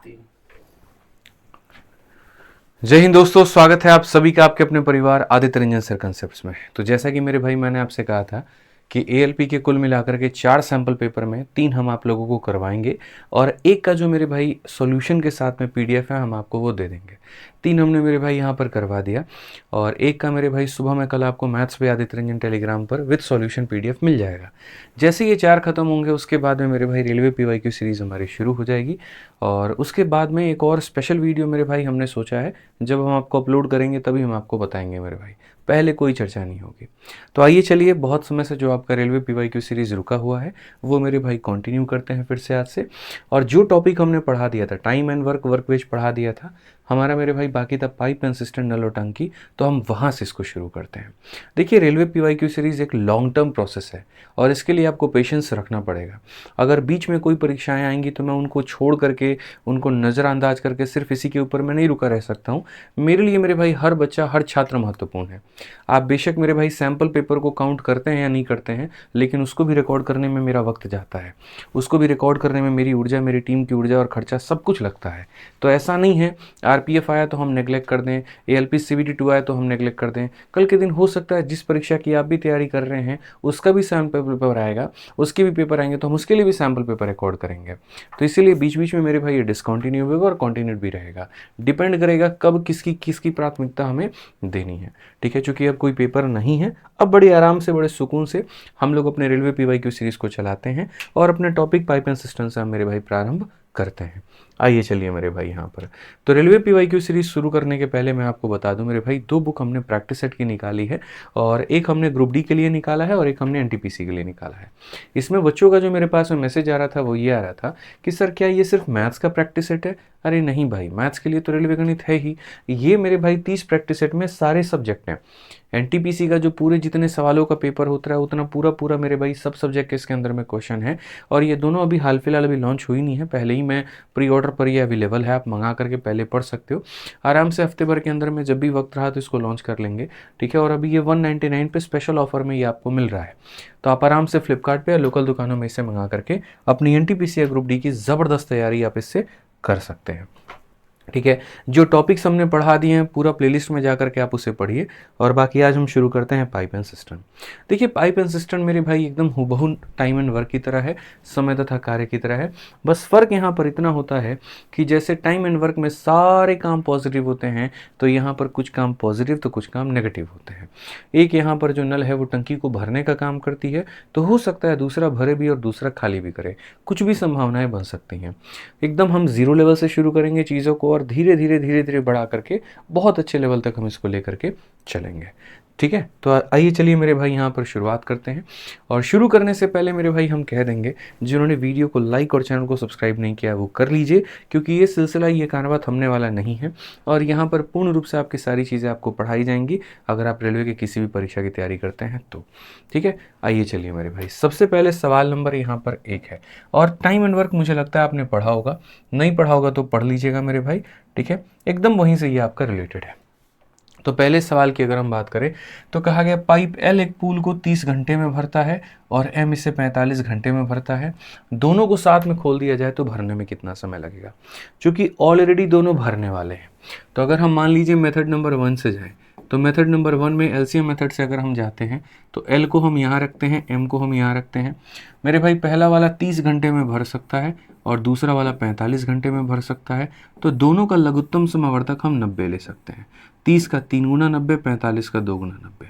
तीन। जय हिंद दोस्तों, स्वागत है आप सभी का आपके अपने परिवार आदित्य रंजन सर कंसेप्ट्स में। तो जैसा कि मेरे भाई मैंने आपसे कहा था कि एएलपी के कुल मिलाकर के 4 सैंपल पेपर में 3 हम आप लोगों को करवाएंगे और एक का जो मेरे भाई सॉल्यूशन के साथ में पीडीएफ है हम आपको वो दे देंगे। 3 हमने मेरे भाई यहाँ पर करवा दिया और एक का मेरे भाई सुबह में कल आपको मैथ्स पे आदित्य रंजन टेलीग्राम पर विद सॉल्यूशन पीडीएफ मिल जाएगा। जैसे ये 4 खत्म होंगे उसके बाद में मेरे भाई रेलवे पीवाईक्यू सीरीज़ हमारी शुरू हो जाएगी और उसके बाद में एक और स्पेशल वीडियो मेरे भाई हमने सोचा है, जब हम आपको अपलोड करेंगे तभी हम आपको बताएंगे मेरे भाई, पहले कोई चर्चा नहीं होगी। तो आइए चलिए, बहुत समय से जो आपका रेलवे पीवाईक्यू सीरीज़ रुका हुआ है वो मेरे भाई कंटिन्यू करते हैं फिर से आज से। और जो टॉपिक हमने पढ़ा दिया था, time and work, work wages पढ़ा दिया था हमारा मेरे भाई, बाकी था पाइप एंड सिस्टम नल और टंकी, तो हम वहाँ से इसको शुरू करते हैं। देखिए, रेलवे पीवाईक्यू सीरीज़ एक लॉन्ग टर्म प्रोसेस है और इसके लिए आपको पेशेंस रखना पड़ेगा। अगर बीच में कोई परीक्षाएं आएंगी तो मैं उनको छोड़ करके, उनको नज़रअंदाज करके सिर्फ इसी के ऊपर मैं नहीं रुका रह सकता हूँ। मेरे लिए मेरे भाई हर बच्चा, हर छात्र महत्वपूर्ण है। आप बेशक मेरे भाई सैंपल पेपर को काउंट करते हैं या नहीं करते हैं, लेकिन उसको भी रिकॉर्ड करने में मेरा वक्त जाता है, उसको भी रिकॉर्ड करने में मेरी ऊर्जा, मेरी टीम की ऊर्जा और खर्चा सब कुछ लगता है। तो ऐसा नहीं है आरपीएफ आया तो हम नेग्लेक्ट कर दें, एएलपी सीबीटी 2 आया तो हम नेग्लेक्ट कर दें। कल के दिन हो सकता है जिस परीक्षा की आप भी तैयारी कर रहे हैं उसका भी सैंपल पेपर आएगा, उसके भी पेपर आएंगे तो हम उसके लिए भी सैंपल पेपर रिकॉर्ड करेंगे। तो इसीलिए बीच बीच में मेरे भाई ये डिसकंटिन्यू होगा और कंटिन्यूड भी रहेगा। डिपेंड करेगा कब किसकी किसकी प्राथमिकता हमें देनी है। ठीक है, चूंकि अब कोई पेपर नहीं है, अब बड़े आराम से, बड़े सुकून से हम लोग अपने रेलवे पीवाईक्यू सीरीज को चलाते हैं और अपने टॉपिक पाइप एंड सिस्टम से हम मेरे भाई प्रारंभ करते हैं। आइए चलिए मेरे भाई यहाँ पर, तो रेलवे पीवाईक्यू सीरीज शुरू करने के पहले मैं आपको बता दूं मेरे भाई, 2 बुक हमने प्रैक्टिस सेट की निकाली है और एक हमने ग्रुप डी के लिए निकाला है और एक हमने एनटीपीसी के लिए निकाला है। इसमें बच्चों का जो मेरे पास में मैसेज आ रहा था वो ये आ रहा था कि सर क्या ये सिर्फ मैथ्स का प्रैक्टिस सेट है? अरे नहीं भाई, मैथ्स के लिए तो रेलवे गणित है ही। ये मेरे भाई 30 प्रैक्टिस सेट में सारे सब्जेक्ट हैं। एनटीपीसी का जो पूरे जितने सवालों का पेपर होता है उतना पूरा पूरा मेरे भाई सब सब्जेक्ट के इसके अंदर में क्वेश्चन है। और ये दोनों अभी हाल फिलहाल अभी लॉन्च हुई नहीं है, पहले ही मैं प्री ऑर्डर पर ये अवेलेबल है, आप मंगा करके पहले पढ़ सकते हो आराम से। हफ्ते भर के अंदर में जब भी वक्त रहा तो इसको लॉन्च कर लेंगे। ठीक है, और अभी ये 199 पे स्पेशल ऑफर में ये आपको मिल रहा है, तो आप आराम से फ्लिपकार्ट पे या लोकल दुकानों में इसे मंगा करके अपनी एनटीपीसी या ग्रुप डी की ज़बरदस्त तैयारी आप इससे कर सकते हैं। ठीक है, जो टॉपिक्स हमने पढ़ा दिए हैं पूरा प्लेलिस्ट में जाकर के आप उसे पढ़िए। और बाकी आज हम शुरू करते हैं पाइप एंड सिस्टम। देखिए, पाइप एंड सिस्टम मेरे भाई एकदम हुबहू टाइम एंड वर्क की तरह है, समय तथा कार्य की तरह है। बस फ़र्क यहाँ पर इतना होता है कि जैसे टाइम एंड वर्क में सारे काम पॉजिटिव होते हैं, तो यहाँ पर कुछ काम पॉजिटिव तो कुछ काम नेगेटिव होते हैं। एक यहाँ पर जो नल है वो टंकी को भरने का काम करती है, तो हो सकता है दूसरा भरे भी और दूसरा खाली भी करे, कुछ भी संभावनाएं बन सकती हैं। एकदम हम ज़ीरो लेवल से शुरू करेंगे चीज़ों को और धीरे धीरे धीरे धीरे बढ़ा करके बहुत अच्छे लेवल तक हम इसको लेकर के चलेंगे। ठीक है, तो आइए चलिए मेरे भाई यहाँ पर शुरुआत करते हैं। और शुरू करने से पहले मेरे भाई हम कह देंगे, जिन्होंने वीडियो को लाइक और चैनल को सब्सक्राइब नहीं किया वो कर लीजिए, क्योंकि ये सिलसिला, ये कारवा थमने वाला नहीं है और यहाँ पर पूर्ण रूप से आपकी सारी चीज़ें आपको पढ़ाई जाएंगी अगर आप रेलवे की किसी भी परीक्षा की तैयारी करते हैं तो। ठीक है, आइए चलिए मेरे भाई, सबसे पहले सवाल नंबर यहाँ पर 1 है और टाइम एंड वर्क मुझे लगता है आपने पढ़ा होगा, नहीं पढ़ा होगा तो पढ़ लीजिएगा मेरे भाई। ठीक है, एकदम वहीं से ये आपका रिलेटेड है। तो पहले सवाल की अगर हम बात करें तो कहा गया पाइप एल एक पूल को 30 घंटे में भरता है और एम इसे 45 घंटे में भरता है। दोनों को साथ में खोल दिया जाए तो भरने में कितना समय लगेगा? क्योंकि ऑलरेडी दोनों भरने वाले हैं, तो अगर हम मान लीजिए मेथड नंबर 1 से जाए तो मेथड नंबर 1 में एलसीएम मेथड से अगर हम जाते हैं तो एल को हम यहाँ रखते हैं, एम को हम यहाँ रखते हैं। मेरे भाई पहला वाला 30 घंटे में भर सकता है और दूसरा वाला 45 घंटे में भर सकता है, तो दोनों का लघुत्तम समावर्तक हम 90 ले सकते हैं। 30 का 3 गुना 90, 45 का 2 गुना 90।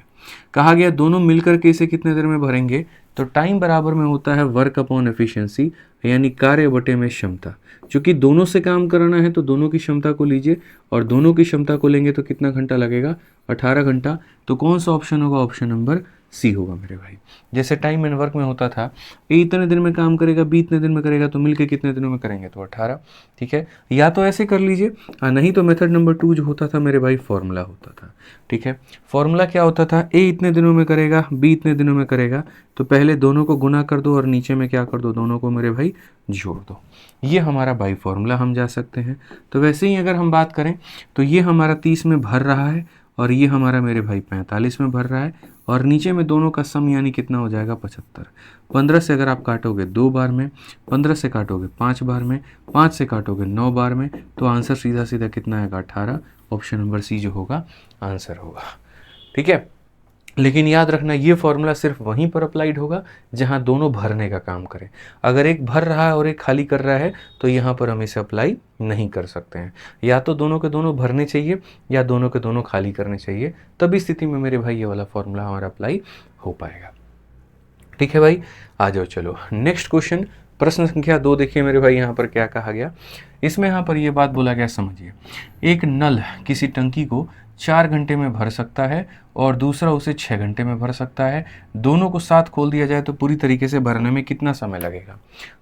कहा गया दोनों मिलकर के इसे कितने देर में भरेंगे? तो टाइम बराबर में होता है वर्क अपॉन एफिशिएंसी, यानी कार्य बटे में क्षमता। चूंकि दोनों से काम कराना है तो दोनों की क्षमता को लीजिए और दोनों की क्षमता को लेंगे तो कितना घंटा लगेगा? 18 घंटा। तो कौन सा ऑप्शन होगा? ऑप्शन नंबर सी होगा मेरे भाई। जैसे टाइम एंड वर्क में होता था ए इतने दिन में काम करेगा, बी इतने दिन में करेगा, तो मिलके कितने दिनों में करेंगे? तो 18। ठीक है, या तो ऐसे कर लीजिए, नहीं तो मेथड नंबर 2 जो होता था मेरे भाई, फॉर्मूला होता था। ठीक है, फॉर्मूला क्या होता था? ए इतने दिनों में करेगा, बी इतने दिनों में करेगा, तो पहले दोनों को गुना कर दो और नीचे में क्या कर दो? दोनों को मेरे भाई जोड़ दो। ये हमारा बाई फॉर्मूला हम जा सकते हैं। तो वैसे ही अगर हम बात करें तो ये हमारा 30 में भर रहा है और ये हमारा मेरे भाई 45 में भर रहा है, और नीचे में दोनों का सम यानी कितना हो जाएगा 75। 15 से अगर आप काटोगे 2 बार में, 15 से काटोगे 5 बार में, 5 से काटोगे 9 बार में, तो आंसर सीधा सीधा कितना आएगा 18। ऑप्शन नंबर सी जो होगा आंसर होगा। ठीक है, लेकिन याद रखना ये फॉर्मूला सिर्फ वहीं पर अप्लाइड होगा जहां दोनों भरने का काम करें। अगर एक भर रहा है और एक खाली कर रहा है तो यहाँ पर हम इसे अप्लाई नहीं कर सकते हैं। या तो दोनों के दोनों भरने चाहिए या दोनों के दोनों खाली करने चाहिए, तभी स्थिति में मेरे भाई ये वाला फॉर्मूला हमारा अप्लाई हो पाएगा। ठीक है भाई, आ जाओ चलो नेक्स्ट क्वेश्चन, प्रश्न संख्या 2 देखिए मेरे भाई यहाँ पर क्या कहा गया। इसमें यहाँ पर ये बात बोला गया, समझिए। एक नल किसी टंकी को 4 घंटे में भर सकता है और दूसरा उसे 6 घंटे में भर सकता है। दोनों को साथ खोल दिया जाए तो पूरी तरीके से भरने में कितना समय लगेगा?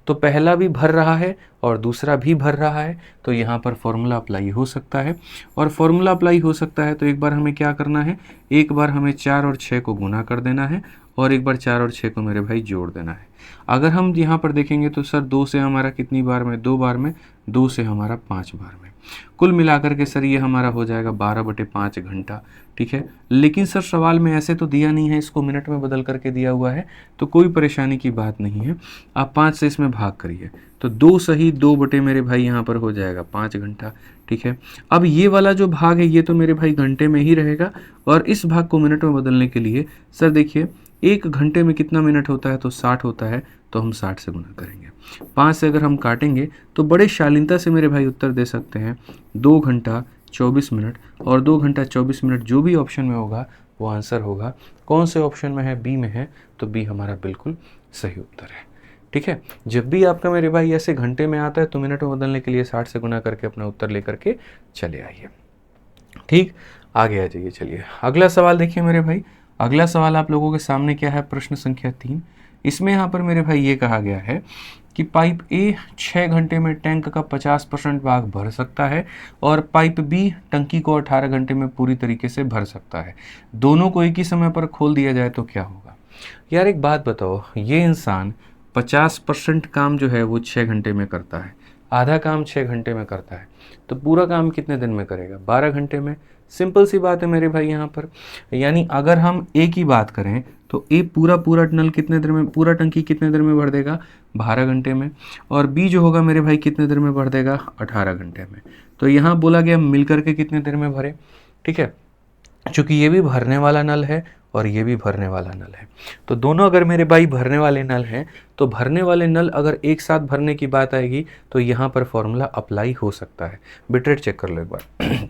तो पहला भी भर रहा है और दूसरा भी भर रहा है, तो यहाँ पर फॉर्मूला अप्लाई हो सकता है। और फॉर्मूला अप्लाई हो सकता है तो एक बार हमें क्या करना है, एक बार हमें 4 और 6 को गुना कर देना है और एक बार 4 और 6 को मेरे भाई जोड़ देना है। अगर हम यहाँ पर देखेंगे तो सर 2 से हमारा कितनी बार में, 2 बार में, 2 से हमारा 5 बार में, कुल मिलाकर के सर ये हमारा हो जाएगा 12/5 घंटा। ठीक है, लेकिन सर सवाल में ऐसे तो दिया नहीं है, इसको मिनट में बदल करके दिया हुआ है, तो कोई परेशानी की बात नहीं है। आप 5 से इसमें भाग करिए तो 2 सही 2 बटे मेरे भाई यहाँ पर हो जाएगा 5 घंटा। ठीक है, अब ये वाला जो भाग है ये तो मेरे भाई घंटे में ही रहेगा, और इस भाग को मिनट में बदलने के लिए सर देखिए 1 घंटे में कितना मिनट होता है, तो 60 होता है, तो हम 60 से गुना करेंगे। 5 से अगर हम काटेंगे तो बड़े शालीनता से मेरे भाई उत्तर दे सकते हैं 2 घंटा 24 मिनट, और 2 घंटा 24 मिनट जो भी ऑप्शन में होगा वो आंसर होगा। कौन से ऑप्शन में है? बी में है, तो बी हमारा बिल्कुल सही उत्तर है। ठीक है, जब भी आपका मेरे भाई ऐसे घंटे में आता है तो मिनट में बदलने के लिए 60 से गुना करके अपना उत्तर लेकर के चले आइए। ठीक, आगे आ जाइए। चलिए अगला सवाल देखिए मेरे भाई। अगला सवाल आप लोगों के सामने क्या है, प्रश्न संख्या 3। इसमें यहाँ पर मेरे भाई ये कहा गया है कि पाइप ए 6 घंटे में टैंक का 50% भाग भर सकता है और पाइप बी टंकी को 18 घंटे में पूरी तरीके से भर सकता है। दोनों को एक ही समय पर खोल दिया जाए तो क्या होगा? यार एक बात बताओ, ये इंसान 50% काम जो है वो 6 घंटे में करता है, आधा काम 6 घंटे में करता है, तो पूरा काम कितने दिन में करेगा? 12 घंटे में। सिंपल सी बात है मेरे भाई यहाँ पर। यानी अगर हम ए की बात करें तो ए पूरा नल कितने देर में, पूरा टंकी कितने देर में भर देगा? 12 घंटे में। और बी जो होगा मेरे भाई कितने देर में भर देगा? 18 घंटे में। तो यहाँ बोला गया मिलकर के कितने देर में भरे। ठीक है, चूंकि ये भी भरने वाला नल है और ये भी भरने वाला नल है, तो दोनों अगर मेरे भाई भरने वाले नल हैं तो भरने वाले नल अगर एक साथ भरने की बात आएगी तो यहाँ पर फॉर्मूला अप्लाई हो सकता है। बिटरेट चेक कर लो एक बार।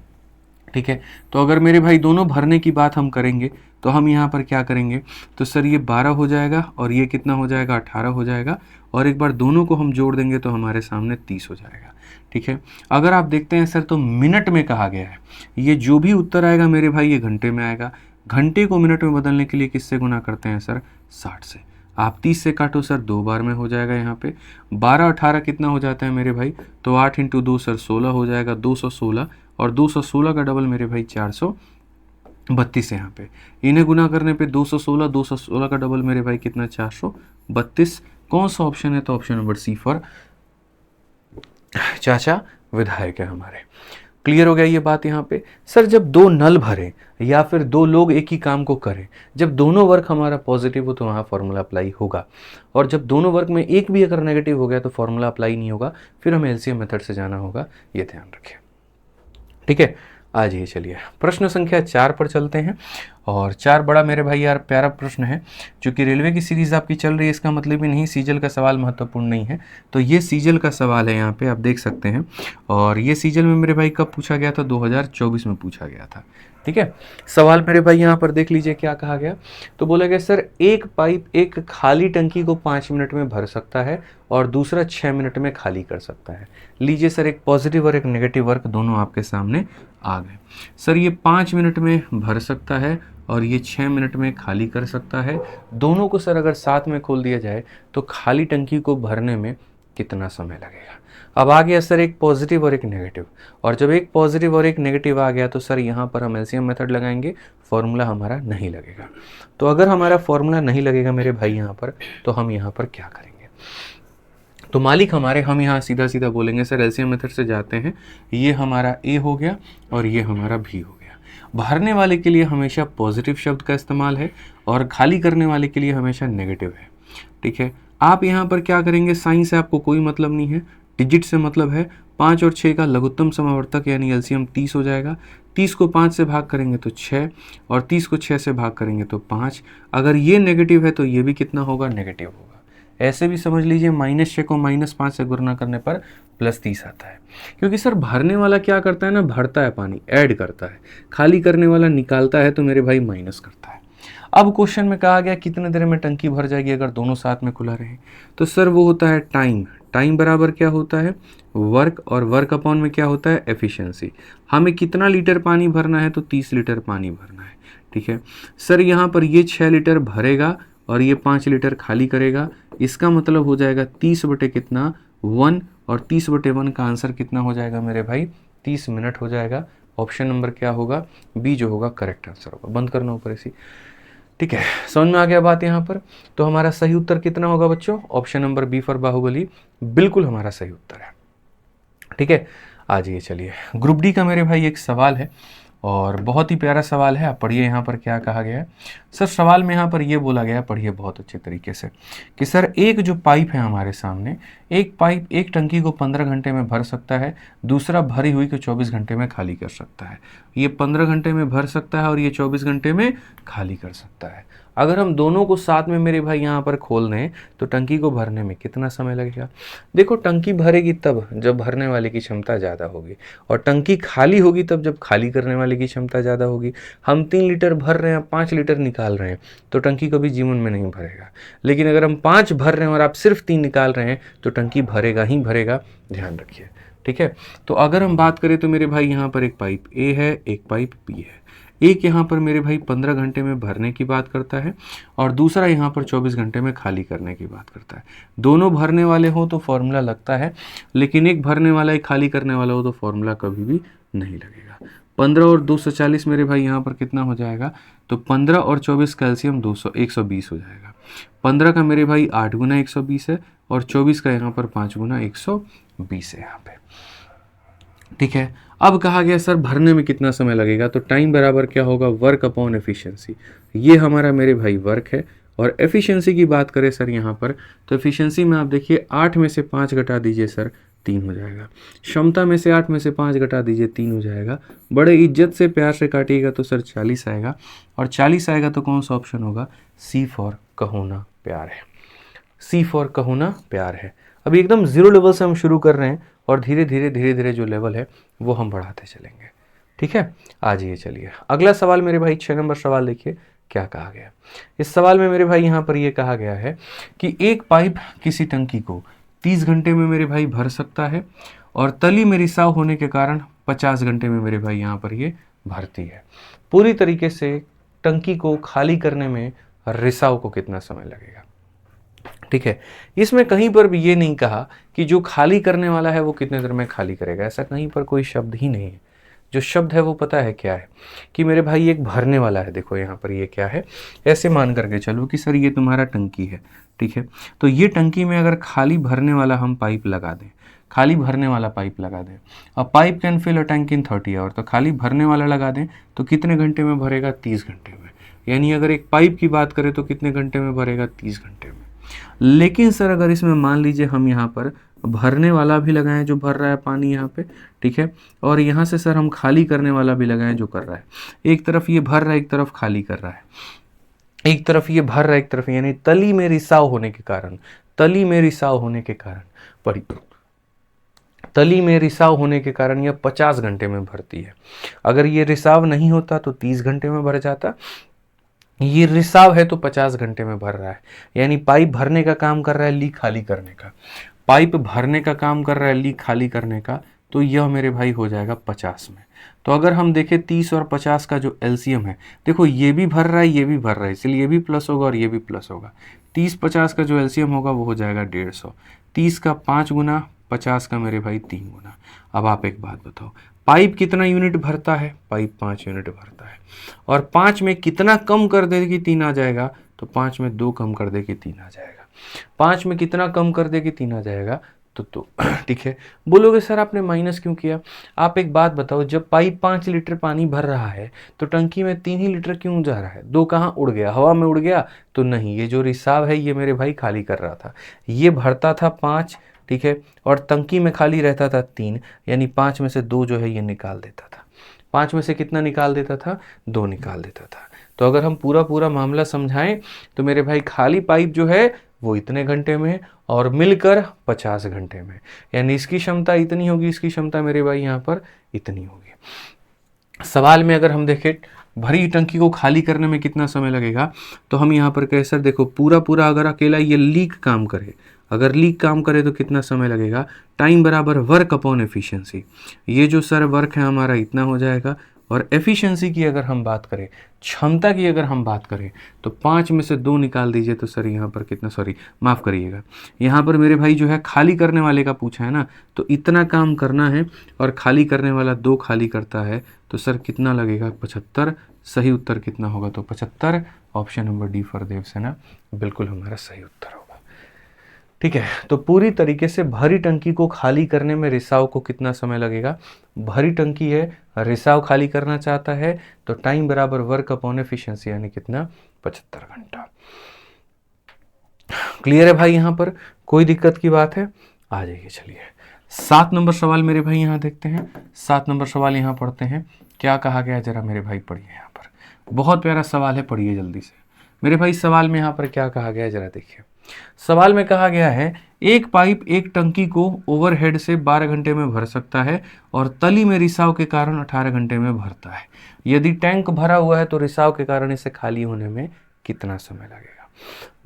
ठीक है, तो अगर मेरे भाई दोनों भरने की बात हम करेंगे तो हम यहाँ पर क्या करेंगे, तो सर ये 12 हो जाएगा और ये कितना हो जाएगा? 18 हो जाएगा, और एक बार दोनों को हम जोड़ देंगे तो हमारे सामने 30 हो जाएगा। ठीक है, अगर आप देखते हैं सर तो मिनट में कहा गया है, ये जो भी उत्तर आएगा मेरे भाई ये घंटे में आएगा। घंटे को मिनट में बदलने के लिए किससे गुना करते हैं सर? 60 से। आप 30 से काटो सर 2 बार में हो जाएगा। यहाँ पे 12 18 कितना हो जाता है मेरे भाई? तो 8 × 2 सर 16 हो जाएगा, 216, और 216 का डबल मेरे भाई 432 है। यहाँ पे इन्हें गुना करने पे 216 का डबल मेरे भाई कितना? 432। कौन सा ऑप्शन है? तो ऑप्शन नंबर सी फॉर चाचा विधायक है हमारे। क्लियर हो गया ये बात यहाँ पे। सर जब 2 नल भरे या फिर 2 लोग एक ही काम को करें, जब दोनों वर्क हमारा पॉजिटिव हो तो वहाँ फॉर्मूला अप्लाई होगा, और जब दोनों वर्क में एक भी अगर नेगेटिव हो गया तो फॉर्मूला अप्लाई नहीं होगा, फिर हमें एलसीएम मेथड से जाना होगा, ये ध्यान रखें। ठीक है, आ जाइए चलिए प्रश्न संख्या 4 पर चलते हैं। और 4 बड़ा मेरे भाई यार प्यारा प्रश्न है। चूंकि रेलवे की सीरीज आपकी चल रही है इसका मतलब ही नहीं सीजल का सवाल महत्वपूर्ण नहीं है, तो ये सीजल का सवाल है, यहाँ पे आप देख सकते हैं। और ये सीजल में मेरे भाई कब पूछा गया था? 2024 में पूछा गया था। ठीक है, सवाल मेरे भाई यहाँ पर देख लीजिए क्या कहा गया। तो बोला गया सर एक पाइप एक खाली टंकी को 5 मिनट में भर सकता है और दूसरा 6 मिनट में खाली कर सकता है। लीजिए सर, एक पॉजिटिव और एक नेगेटिव वर्क दोनों आपके सामने आ गए। सर ये 5 मिनट में भर सकता है और ये 6 मिनट में खाली कर सकता है। दोनों को सर अगर साथ में खोल दिया जाए तो खाली टंकी को भरने में कितना समय लगेगा? अब आ गया सर एक पॉजिटिव और एक नेगेटिव, और जब एक पॉजिटिव और एक नेगेटिव आ गया तो सर यहाँ पर हम एलसीएम मेथड लगाएंगे, फॉर्मूला हमारा नहीं लगेगा। तो अगर हमारा फॉर्मूला नहीं लगेगा मेरे भाई यहाँ पर, तो हम यहाँ पर क्या करेंगे? तो मालिक हमारे, हम यहाँ सीधा सीधा बोलेंगे सर एलसीएम मेथड से जाते हैं, ये हमारा ए हो गया और ये हमारा भी हो गया। भरने वाले के लिए हमेशा पॉजिटिव शब्द का इस्तेमाल है और खाली करने वाले के लिए हमेशा नेगेटिव है। ठीक है, आप यहाँ पर क्या करेंगे, साइन से आपको कोई मतलब नहीं है, डिजिट से मतलब है। 5 और 6 का लघुत्तम समावर्तक यानी एलसीएम 30 हो जाएगा। 30 को 5 से भाग करेंगे तो 6 और 30 को 6 से भाग करेंगे तो 5। अगर ये नेगेटिव है तो ये भी कितना होगा, नेगेटिव होगा। ऐसे भी समझ लीजिए -6 को -5 से गुणा करने पर +30 आता है। क्योंकि सर भरने वाला क्या करता है ना, भरता है पानी, ऐड करता है। खाली करने वाला निकालता है तो मेरे भाई माइनस करता है। अब क्वेश्चन में कहा गया कितने देर में टंकी भर जाएगी अगर दोनों साथ में खुला रहे, तो सर वो होता है टाइम। टाइम बराबर क्या होता है, वर्क, और वर्क अपॉन में क्या होता है, एफिशिएंसी। हमें कितना लीटर पानी भरना है, तो 30 लीटर पानी भरना है। ठीक है सर, यहाँ पर ये 6 लीटर भरेगा और ये 5 लीटर खाली करेगा। इसका मतलब हो जाएगा 30 बटे कितना, 1, और 30 बटे 1 का आंसर कितना हो जाएगा मेरे भाई, 30 मिनट हो जाएगा। ऑप्शन नंबर क्या होगा, बी जो होगा करेक्ट आंसर होगा। बंद करना ऊपर इसी। ठीक है, समझ में आ गया बात यहाँ पर। तो हमारा सही उत्तर कितना होगा बच्चों, option number B for Baahubali बिल्कुल हमारा सही उत्तर है। ठीक है, आ जाइए चलिए। ग्रुप डी का मेरे भाई एक सवाल है और बहुत ही प्यारा सवाल है। आप पढ़िए यहाँ पर क्या कहा गया है। सर सवाल में यहाँ पर ये बोला गया, पढ़िए बहुत अच्छे तरीके से, कि सर एक जो पाइप है हमारे सामने, एक पाइप एक टंकी को 15 घंटे में भर सकता है, दूसरा भरी हुई को 24 घंटे में खाली कर सकता है। ये 15 घंटे में भर सकता है और ये 24 घंटे में खाली कर सकता है। अगर हम दोनों को साथ में मेरे भाई यहाँ पर खोल दें तो टंकी को भरने में कितना समय लगेगा। देखो टंकी भरेगी तब जब भरने वाले की क्षमता ज़्यादा होगी, और टंकी खाली होगी तब जब खाली करने वाले की क्षमता ज़्यादा होगी। हम 3 लीटर भर रहे हैं, 5 लीटर निकाल रहे हैं, तो टंकी कभी जीवन में नहीं भरेगा। लेकिन अगर हम 5 भर रहे हैं और आप सिर्फ 3 निकाल रहे हैं तो टंकी भरेगा ही भरेगा, ध्यान रखिए। ठीक है, तो अगर हम बात करें तो मेरे भाई यहाँ पर एक पाइप ए है, एक पाइप बी है। एक यहाँ पर मेरे भाई 15 घंटे में भरने की बात करता है और दूसरा यहाँ पर 24 घंटे में खाली करने की बात करता है। दोनों भरने वाले हो तो फॉर्मूला लगता है, लेकिन एक भरने वाला एक खाली करने वाला हो तो फॉर्मूला कभी भी नहीं लगेगा। 15 और 240 मेरे भाई यहाँ पर कितना हो जाएगा, तो 15 और 24 कैल्शियम 120 हो जाएगा। 15 का मेरे भाई 8 गुना 120 है और 24 का यहाँ पर 5 गुना 120 है यहाँ पे। ठीक है, अब कहा गया सर भरने में कितना समय लगेगा, तो टाइम बराबर क्या होगा, वर्क अपॉन एफिशिएंसी। ये हमारा मेरे भाई वर्क है, और एफिशिएंसी की बात करें सर यहाँ पर, तो एफिशिएंसी में आप देखिए 8 में से 5 घटा दीजिए सर 3 हो जाएगा। क्षमता में से 8 में से 5 घटा दीजिए 3 हो जाएगा। बड़े इज्जत से प्यार से काटिएगा तो सर 40 आएगा, और 40 आएगा तो कौन सा ऑप्शन होगा, सी फॉर कहो ना प्यार है। सी फॉर कहो ना प्यार है। अभी एकदम जीरो लेवल से हम शुरू कर रहे हैं और धीरे धीरे जो लेवल है वो हम बढ़ाते चलेंगे। ठीक है, आ जाइए चलिए अगला सवाल मेरे भाई 6 नंबर सवाल देखिए क्या कहा गया। इस सवाल में मेरे भाई यहाँ पर ये कहा गया है कि एक पाइप किसी टंकी को 30 घंटे में मेरे भाई भर सकता है और तली में रिसाव होने के कारण 50 घंटे में मेरे भाई यहाँ पर ये भरती है। पूरी तरीके से टंकी को खाली करने में रिसाव को कितना समय लगेगा। ठीक है, इसमें कहीं पर भी ये नहीं कहा कि जो खाली करने वाला है वो कितने देर में खाली करेगा, ऐसा कहीं पर कोई शब्द ही नहीं है। जो शब्द है वो पता है क्या है, कि मेरे भाई एक भरने वाला है। देखो यहाँ पर ये क्या है, ऐसे मान करके चलो कि सर ये तुम्हारा टंकी है। ठीक है, तो ये टंकी में अगर खाली भरने वाला हम पाइप लगा दें, खाली भरने वाला पाइप लगा दें, अब pipe can fill a tank in 30 hour, तो खाली भरने वाला लगा दें तो कितने घंटे में भरेगा, 30 घंटे में। यानी अगर एक पाइप की बात करें तो कितने घंटे में भरेगा, 30 घंटे में। लेकिन सर अगर इसमें मान लीजिए हम यहाँ पर भरने वाला भी लगाएं जो भर रहा है पानी यहाँ पे, ठीक है, और यहाँ से सर हम खाली करने वाला भी लगाएं जो कर रहा है। एक तरफ ये भर रहा है, एक तरफ खाली कर रहा है, एक तरफ ये भर रहा है, एक तरफ, यानी तली में रिसाव होने के कारण, तली में रिसाव होने के कारण, पढ़ी, तली में रिसाव होने के कारण यह 50 घंटे में भरती है। अगर ये रिसाव नहीं होता तो 30 घंटे में भर जाता। ये रिसाव है तो 50 घंटे में भर रहा है, यानी पाइप भरने का काम कर रहा है, लीक खाली करने का। पाइप भरने का काम कर रहा है, लीक खाली करने का, तो यह मेरे भाई हो जाएगा 50 में। तो अगर हम देखें 30 और 50 का जो एलसीएम है, देखो ये भी भर रहा है, ये भी भर रहा है, इसलिए ये भी प्लस होगा और ये भी प्लस होगा। 30-50 का जो एलसीएम होगा वो हो जाएगा 150। 30 का 5 गुना, 50 का मेरे भाई 3 गुना। अब आप एक बात बताओ, पाइप कितना यूनिट भरता है, पाइप 5 यूनिट भरता है, और 5 में कितना कम कर दे कि 3 आ जाएगा, तो 5 में 2 कम कर दे कि 3 आ जाएगा। 5 में कितना कम कर दे कि 3 आ जाएगा, तो ठीक है। बोलोगे सर आपने माइनस क्यों किया? आप एक बात बताओ, जब पाइप 5 लीटर पानी भर रहा है तो टंकी में 3 ही लीटर क्यों जा रहा है? 2 कहाँ उड़ गया? हवा में उड़ गया? तो नहीं, ये जो रिसाव है ये मेरे भाई खाली कर रहा था। ये भरता था 5, ठीक है, और टंकी में खाली रहता था 3, यानी 5 में से 2 जो है ये निकाल देता था। 5 में से कितना निकाल देता था? 2 निकाल देता था। तो अगर हम पूरा पूरा मामला समझाएं तो मेरे भाई खाली पाइप जो है वो इतने घंटे में और मिलकर 50 घंटे में, यानी इसकी क्षमता इतनी होगी, इसकी क्षमता मेरे भाई यहाँ पर इतनी होगी। सवाल में अगर हम देखें भरी टंकी को खाली करने में कितना समय लगेगा, तो हम यहाँ पर कहे सर देखो पूरा पूरा अगर अकेला ये लीक काम करे, अगर लीक काम करे तो कितना समय लगेगा? टाइम बराबर वर्क अपॉन एफिशिएंसी। ये जो सर वर्क है हमारा इतना हो जाएगा, और एफिशिएंसी की अगर हम बात करें, क्षमता की अगर हम बात करें, तो 5 में से 2 निकाल दीजिए तो सर यहाँ पर कितना, सॉरी माफ़ करिएगा, यहाँ पर मेरे भाई जो है खाली करने वाले का पूछा है ना, तो इतना काम करना है और खाली करने वाला 2 खाली करता है, तो सर कितना लगेगा? 75। सही उत्तर कितना होगा? तो 75। Option number D for Devasena बिल्कुल हमारा सही उत्तर होगा। ठीक है, तो पूरी तरीके से भरी टंकी को खाली करने में रिसाव को कितना समय लगेगा? भरी टंकी है, रिसाव खाली करना चाहता है, तो टाइम बराबर वर्क अपॉन एफिशिएंसी, यानी कितना? 75 घंटा। क्लियर है भाई? यहां पर कोई दिक्कत की बात है? आ जाइए, चलिए 7 नंबर सवाल मेरे भाई यहां देखते हैं। 7 नंबर सवाल यहां पढ़ते हैं, क्या कहा गया जरा मेरे भाई पढ़िए। यहाँ पर बहुत प्यारा सवाल है, पढ़िए जल्दी से मेरे भाई। सवाल में यहाँ पर क्या कहा गया है जरा देखिए। सवाल में कहा गया है एक पाइप एक टंकी को ओवरहेड से 12 घंटे में भर सकता है और तली में रिसाव के कारण 18 घंटे में भरता है। यदि टैंक भरा हुआ है तो रिसाव के कारण इसे खाली होने में कितना समय लगेगा?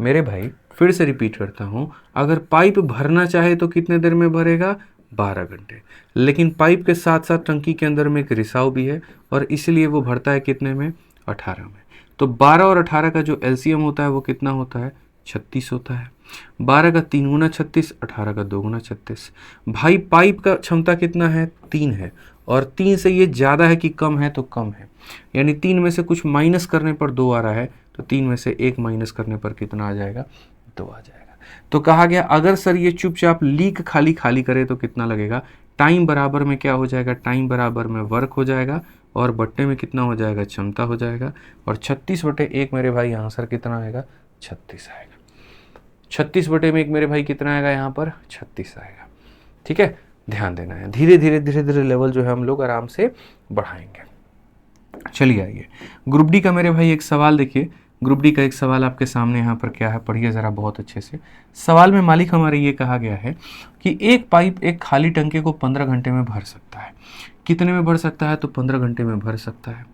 मेरे भाई फिर से रिपीट करता हूं, अगर पाइप भरना चाहे तो कितने देर में भरेगा? 12 घंटे। लेकिन पाइप के साथ साथ टंकी के अंदर में एक रिसाव भी है और इसलिए वो भरता है कितने में? 18 में। तो 12 और 18 का जो एलसीएम होता है वो कितना होता है? 36 होता है। 12 का 3 गुना 36, 18 का 2 गुना 36। भाई पाइप का क्षमता कितना है? 3 है, और 3 से ये ज़्यादा है कि कम है? तो कम है, यानी 3 में से कुछ माइनस करने पर 2 आ रहा है, तो 3 में से 1 माइनस करने पर कितना आ जाएगा? 2 आ जाएगा। तो कहा गया अगर सर ये चुपचाप लीक खाली खाली करे तो कितना लगेगा? टाइम बराबर में क्या हो जाएगा? टाइम बराबर में वर्क हो जाएगा, और बट्टे में कितना हो जाएगा? क्षमता हो जाएगा, और 36/1 मेरे भाई आंसर कितना आएगा? 36 आएगा। 36/1 मेरे भाई कितना आएगा? यहाँ पर 36 आएगा। ठीक है, ध्यान देना है, धीरे धीरे धीरे धीरे लेवल जो है हम लोग आराम से बढ़ाएंगे। चलिए आइए ग्रुप डी का मेरे भाई एक सवाल देखिए। ग्रुप डी का एक सवाल आपके सामने यहाँ पर क्या है, पढ़िए ज़रा बहुत अच्छे से। सवाल में मालिक हमारे ये कहा गया है कि एक पाइप एक खाली टंकी को 15 घंटे में भर सकता है। कितने में भर सकता है? तो 15 घंटे में भर सकता है,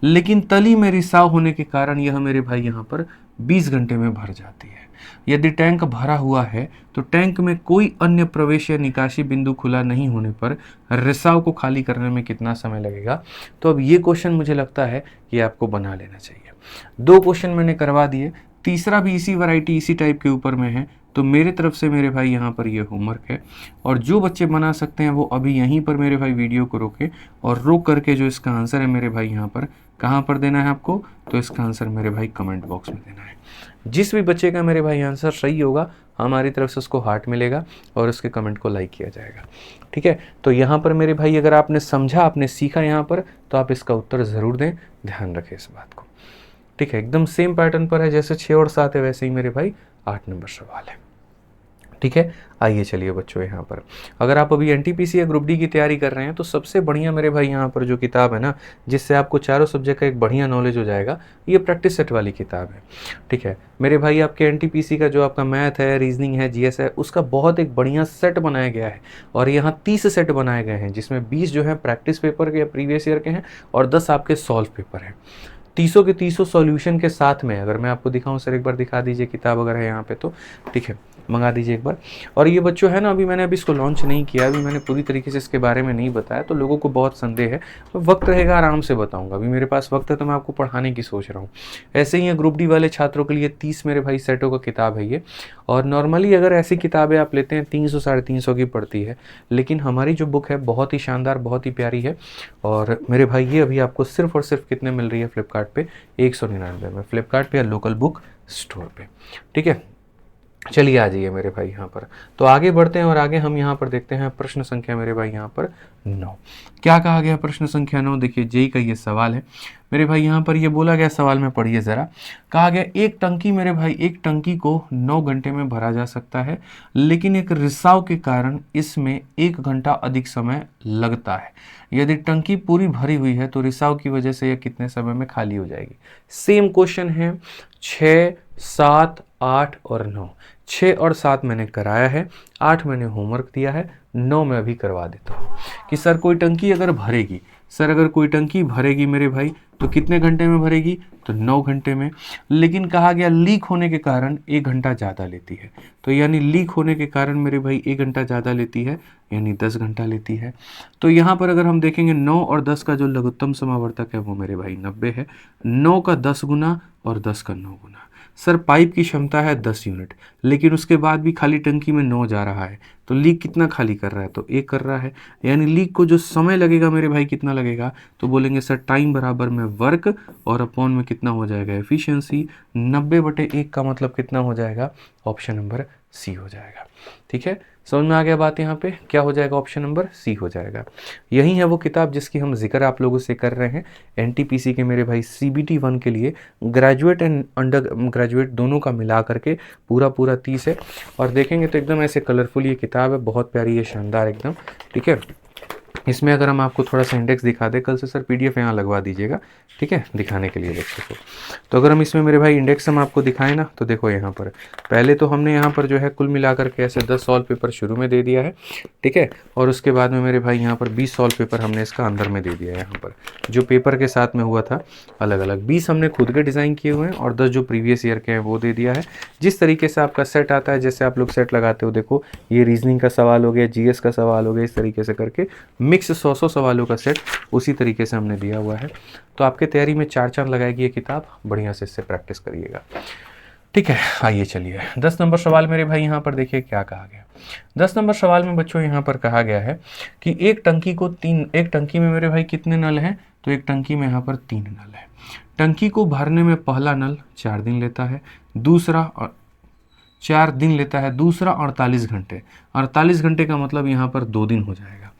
लेकिन तली में रिसाव होने के कारण यह मेरे भाई यहाँ पर 20 घंटे में भर जाती है। यदि टैंक भरा हुआ है तो टैंक में कोई अन्य प्रवेश या निकासी बिंदु खुला नहीं होने पर रिसाव को खाली करने में कितना समय लगेगा? तो अब ये क्वेश्चन मुझे लगता है कि आपको बना लेना चाहिए। 2 क्वेश्चन मैंने करवा दिए, तीसरा भी इसी वैरायटी इसी टाइप के ऊपर में है, तो मेरे तरफ से मेरे भाई यहाँ पर ये होमवर्क है। और जो बच्चे बना सकते हैं वो अभी यहीं पर मेरे भाई वीडियो को रोके और रोक करके जो इसका आंसर है मेरे भाई यहाँ पर कहाँ पर देना है आपको? तो इसका आंसर मेरे भाई कमेंट बॉक्स में देना है। जिस भी बच्चे का मेरे भाई आंसर सही होगा हमारी तरफ से उसको हार्ट मिलेगा और उसके कमेंट को लाइक किया जाएगा। ठीक है, तो यहाँ पर मेरे भाई अगर आपने समझा, आपने सीखा यहाँ पर, तो आप इसका उत्तर ज़रूर दें, ध्यान रखें इस बात को। ठीक है, एकदम सेम पैटर्न पर है, जैसे 6 और 7 है वैसे ही मेरे भाई 8 नंबर सवाल है। ठीक है, आइए चलिए बच्चों यहाँ पर अगर आप अभी एनटीपीसी या ग्रुप डी की तैयारी कर रहे हैं तो सबसे बढ़िया मेरे भाई यहाँ पर जो किताब है ना, जिससे आपको चारों सब्जेक्ट का एक बढ़िया नॉलेज हो जाएगा, ये प्रैक्टिस सेट वाली किताब है। ठीक है मेरे भाई, आपके एनटीपीसी का जो आपका मैथ है, रीजनिंग है, जीएस है, उसका बहुत एक बढ़िया सेट बनाया गया है। और यहाँ 30 सेट बनाए गए हैं, जिसमें 20 जो है प्रैक्टिस पेपर के या प्रीवियस ईयर के हैं और 10 आपके सॉल्व पेपर हैं। 30 के 30 सॉल्यूशन के साथ में अगर मैं आपको दिखाऊं, सर एक बार दिखा दीजिए किताब अगर है यहाँ पे तो। ठीक है, मंगा दीजिए एक बार। और ये बच्चों है ना, अभी मैंने इसको लॉन्च नहीं किया, अभी मैंने पूरी तरीके से इसके बारे में नहीं बताया, तो लोगों को बहुत संदेह है। तो वक्त रहेगा आराम से बताऊंगा, अभी मेरे पास वक्त है तो मैं आपको पढ़ाने की सोच रहा हूँ। ऐसे ही ग्रुप डी वाले छात्रों के लिए 30 मेरे भाई सेटों का किताब है ये। और नॉर्मली अगर ऐसी किताबें आप लेते हैं 300 साढ़े 300 की पड़ती है, लेकिन हमारी जो बुक है बहुत ही शानदार, बहुत ही प्यारी है। और मेरे भाई ये अभी आपको सिर्फ और सिर्फ कितने मिल रही है? फ्लिपकार्ट पे 199 में, फ्लिपकार्ट पे या लोकल बुक स्टोर पे। ठीक है, चलिए आ जाइए मेरे भाई यहाँ पर। तो आगे बढ़ते हैं और आगे हम यहाँ पर देखते हैं प्रश्न संख्या मेरे भाई यहाँ पर 9। क्या कहा गया प्रश्न संख्या 9? देखिए जेई का ये सवाल है मेरे भाई। यहाँ पर ये बोला गया सवाल में पढ़िए ज़रा। कहा गया एक टंकी मेरे भाई, एक टंकी को 9 घंटे में भरा जा सकता है, लेकिन एक रिसाव के कारण इसमें 1 घंटा अधिक समय लगता है। यदि टंकी पूरी भरी हुई है तो रिसाव की वजह से यह कितने समय में खाली हो जाएगी? सेम क्वेश्चन है। 6, 7, 8 और 9। 6 और 7 मैंने कराया है, 8 मैंने होमवर्क दिया है, 9 मैं अभी करवा देता हूँ। कि सर कोई टंकी अगर भरेगी, सर अगर कोई टंकी भरेगी मेरे भाई तो कितने घंटे में भरेगी? तो 9 घंटे में। लेकिन कहा गया लीक होने के कारण 1 घंटा ज़्यादा लेती है। तो यानी लीक होने के कारण मेरे भाई 1 घंटा ज़्यादा लेती है, यानी 10 घंटा लेती है। तो यहाँ पर अगर हम देखेंगे 9 और 10 का जो लघुत्तम समावर्तक है वो मेरे भाई 90 है। 9 का 10 गुना और 10 का 9 गुना। सर पाइप की क्षमता है 10 यूनिट, लेकिन उसके बाद भी खाली टंकी में 9 जा रहा है, तो लीक कितना खाली कर रहा है? तो 1 कर रहा है। यानी लीक को जो समय लगेगा मेरे भाई कितना लगेगा? तो बोलेंगे सर टाइम बराबर में वर्क और अपॉन में कितना हो जाएगा? एफिशिएंसी। 90/1 का मतलब कितना हो जाएगा? ऑप्शन नंबर सी हो जाएगा। ठीक है, समझ में आ गया बात? यहाँ पे क्या हो जाएगा? ऑप्शन नंबर सी हो जाएगा। यही है वो किताब जिसकी हम जिक्र आप लोगों से कर रहे हैं। एनटीपीसी के मेरे भाई CBT 1 के लिए ग्रेजुएट एंड अंडर ग्रेजुएट दोनों का मिला करके पूरा 30 है। और देखेंगे तो एकदम ऐसे कलरफुल ये किताब है, बहुत प्यारी है, शानदार एकदम। ठीक है, इसमें अगर हम आपको थोड़ा सा इंडेक्स दिखा दें, कल से सर PDF यहाँ लगवा दीजिएगा, ठीक है, दिखाने के लिए बच्चों को। तो अगर हम इसमें मेरे भाई इंडेक्स हम आपको दिखाएं ना, तो देखो यहाँ पर पहले तो हमने यहाँ पर जो है कुल मिलाकर के ऐसे 10 सॉल्व पेपर शुरू में दे दिया है, ठीक है। और उसके बाद में मेरे भाई यहाँ पर 20 सॉल्व पेपर हमने इसका अंदर में दे दिया है। यहाँ पर जो पेपर के साथ में हुआ था अलग अलग 20 हमने खुद के डिज़ाइन किए हुए हैं और 10 जो प्रीवियस ईयर के हैं वो दे दिया है। जिस तरीके से आपका सेट आता है, जैसे आप लोग सेट लगाते हो, देखो ये रीजनिंग का सवाल हो गया, GS का सवाल हो गया, इस तरीके से करके मिक्स 100 सवालों का सेट उसी तरीके से हमने दिया हुआ है। तो आपके तैयारी में 4 चांद लगाएगी ये किताब, बढ़िया से इससे प्रैक्टिस करिएगा, ठीक है। आइए चलिए 10 नंबर सवाल मेरे भाई यहाँ पर देखिए क्या कहा गया। 10 नंबर सवाल में बच्चों यहाँ पर कहा गया है कि एक टंकी में मेरे भाई कितने नल हैं? तो एक टंकी में यहाँ पर 3 नल है। टंकी को भरने में पहला नल 4 दिन लेता है, दूसरा 4 दिन लेता है, दूसरा 48 घंटे। 48 घंटे का मतलब यहाँ पर 2 दिन हो जाएगा,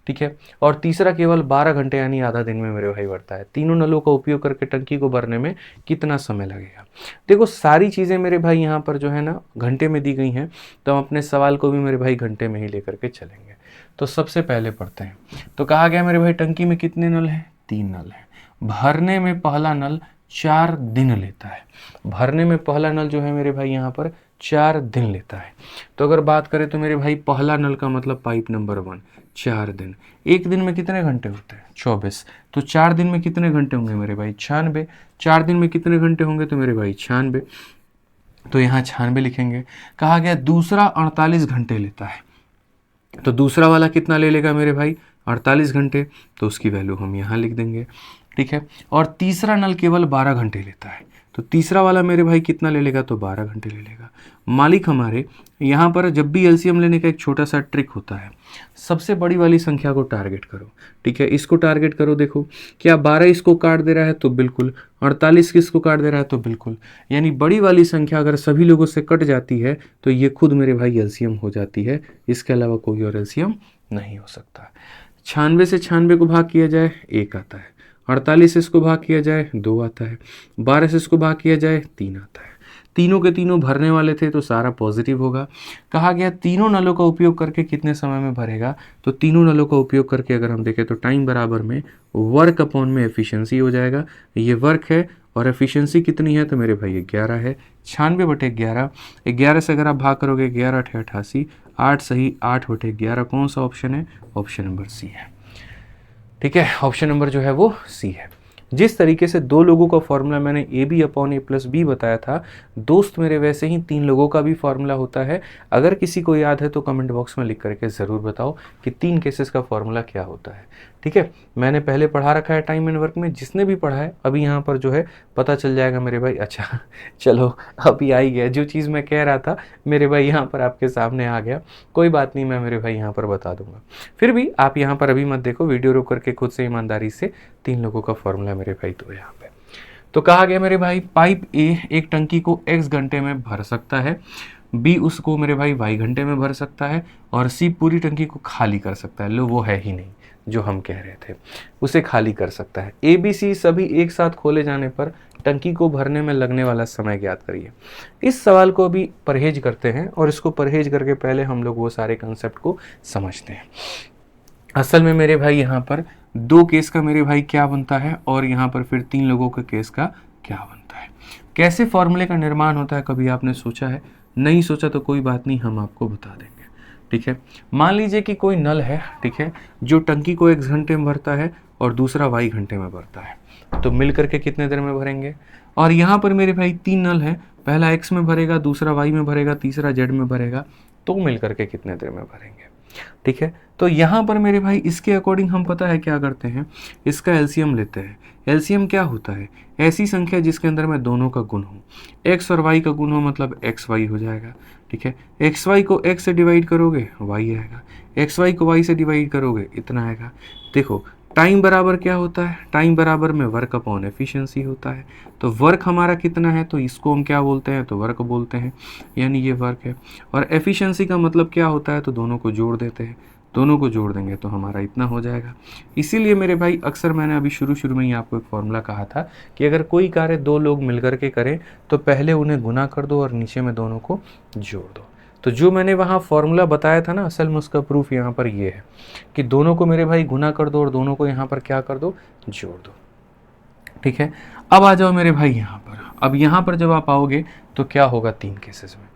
ठीक है। और तीसरा केवल 12 घंटे यानी आधा दिन में मेरे भाई बढ़ता है। तीनों नलों का उपयोग करके टंकी को भरने में कितना समय लगेगा? देखो सारी चीज़ें मेरे भाई यहाँ पर जो है ना घंटे में दी गई हैं, तो हम अपने सवाल को भी मेरे भाई घंटे में ही लेकर के चलेंगे। तो सबसे पहले पढ़ते हैं। तो कहा गया मेरे भाई टंकी में कितने नल हैं? 3 नल हैं। भरने में पहला नल 4 दिन लेता है। भरने में पहला नल जो है मेरे भाई यहाँ पर 4 दिन लेता है। तो अगर बात करें तो मेरे भाई पहला नल का मतलब पाइप नंबर 1 4 दिन। एक दिन में कितने घंटे होते हैं? 24। तो 4 दिन में कितने घंटे होंगे मेरे भाई? 96। 4 दिन में कितने घंटे होंगे? तो मेरे भाई 96। तो यहाँ 96 लिखेंगे। कहा गया दूसरा 48 घंटे लेता है, तो दूसरा वाला कितना ले लेगा मेरे भाई? 48 घंटे। तो उसकी वैल्यू हम यहाँ लिख देंगे, ठीक है। और तीसरा नल केवल 12 घंटे लेता है, तो तीसरा वाला मेरे भाई कितना ले लेगा? तो 12 घंटे ले लेगा। मालिक हमारे यहाँ पर जब भी LCM लेने का एक छोटा सा ट्रिक होता है, सबसे बड़ी वाली संख्या को टारगेट करो, ठीक है। इसको टारगेट करो। देखो क्या 12 इसको काट दे रहा है? तो बिल्कुल। 48 किसको काट दे रहा है? तो बिल्कुल। यानी बड़ी वाली संख्या अगर सभी लोगों से कट जाती है तो ये खुद मेरे भाई LCM हो जाती है, इसके अलावा कोई और LCM नहीं हो सकता। 96 से 96 को भाग किया जाए 1 आता है, 48 से इसको भाग किया जाए 2 आता है, 12 से इसको भाग किया जाए 3 आता है। तीनों के तीनों भरने वाले थे तो सारा पॉजिटिव होगा। कहा गया तीनों नलों का उपयोग करके कितने समय में भरेगा? तो तीनों नलों का उपयोग करके अगर हम देखें तो टाइम बराबर में वर्क अपॉन में एफिशिएंसी हो जाएगा। ये वर्क है और एफिशिएंसी कितनी है? तो मेरे भाई 11 है। 96/11। 11 से अगर आप भाग करोगे 11 × 88, 8 सही 8/11। कौन सा ऑप्शन है? ऑप्शन नंबर सी है, ठीक है। ऑप्शन नंबर जो है वो सी है। जिस तरीके से 2 लोगों का फॉर्मूला मैंने AB/A+B बताया था, दोस्त मेरे वैसे ही 3 लोगों का भी फॉर्मूला होता है। अगर किसी को याद है तो कमेंट बॉक्स में लिख करके ज़रूर बताओ कि 3 केसेस का फॉर्मूला क्या होता है, ठीक है। मैंने पहले पढ़ा रखा है टाइम एंड वर्क में, जिसने भी पढ़ा है अभी यहाँ पर जो है पता चल जाएगा मेरे भाई। अच्छा चलो अभी आ ही गया, जो चीज़ मैं कह रहा था मेरे भाई यहाँ पर आपके सामने आ गया। कोई बात नहीं, मैं मेरे भाई यहाँ पर बता दूंगा। फिर भी आप यहाँ पर अभी मत देखो, वीडियो रोक करके खुद से ईमानदारी से 3 लोगों का फॉर्मूला मेरे भाई तो यहाँ पे। तो कहा गया मेरे भाई पाइप A एक टंकी को x घंटे में भर सकता है। बी उसको मेरे भाई वाई घंटे में भर सकता है और सी पूरी टंकी को खाली कर सकता है। लो वो है ही नहीं जो हम कह रहे थे, उसे खाली कर सकता है। ए बी सी सभी एक साथ खोले जाने पर टंकी को भरने में लगने वाला समय ज्ञात करिए। इस सवाल को भी परहेज करते हैं और इसको परहेज करके पहले हम लोग वो सारे कंसेप्ट को समझते हैं। असल में मेरे भाई यहाँ पर 2 केस का मेरे भाई क्या बनता है और यहाँ पर फिर 3 लोगों के केस का क्या बनता है। कैसे फॉर्मूले का निर्माण होता है कभी आपने सोचा है? नहीं सोचा तो कोई बात नहीं, हम आपको बता देंगे। ठीक है, मान लीजिए कि कोई नल है, ठीक है, जो टंकी को x घंटे में भरता है और दूसरा y घंटे में भरता है, तो मिल करके कितने देर में भरेंगे? और यहाँ पर मेरे भाई 3 नल है, पहला x में भरेगा, दूसरा y में भरेगा, तीसरा z में भरेगा, तो मिल करके कितने देर में भरेंगे? ठीक है, तो यहाँ पर मेरे भाई इसके अकॉर्डिंग हम पता है क्या करते हैं, इसका एलसीएम लेते हैं। एलसीएम क्या होता है? ऐसी संख्या जिसके अंदर में दोनों का गुण हो, x और y का गुण हो, मतलब एक्स वाई हो जाएगा। ठीक है, एक्स वाई को x से डिवाइड करोगे y आएगा, एक्स वाई को y से डिवाइड करोगे इतना आएगा। देखो टाइम बराबर क्या होता है? टाइम बराबर में वर्क अपॉन एफिशिएंसी होता है। तो वर्क हमारा कितना है, तो इसको हम क्या बोलते हैं, तो वर्क बोलते हैं, यानी ये वर्क है। और एफिशिएंसी का मतलब क्या होता है, तो दोनों को जोड़ देते हैं, दोनों को जोड़ देंगे तो हमारा इतना हो जाएगा। इसीलिए मेरे भाई अक्सर मैंने अभी शुरू में ही आपको एक फॉर्मूला कहा था कि अगर कोई कार्य 2 लोग मिलकर के करें तो पहले उन्हें गुना कर दो और नीचे में दोनों को जोड़ दो। तो जो मैंने वहाँ फॉर्मूला बताया था ना, असल में उसका प्रूफ यहाँ पर ये है कि दोनों को मेरे भाई गुना कर दो और दोनों को यहाँ पर क्या कर दो, जोड़ दो। ठीक है, अब आ जाओ मेरे भाई यहाँ पर। अब यहाँ पर जब आप आओगे तो क्या होगा 3 केसेस में?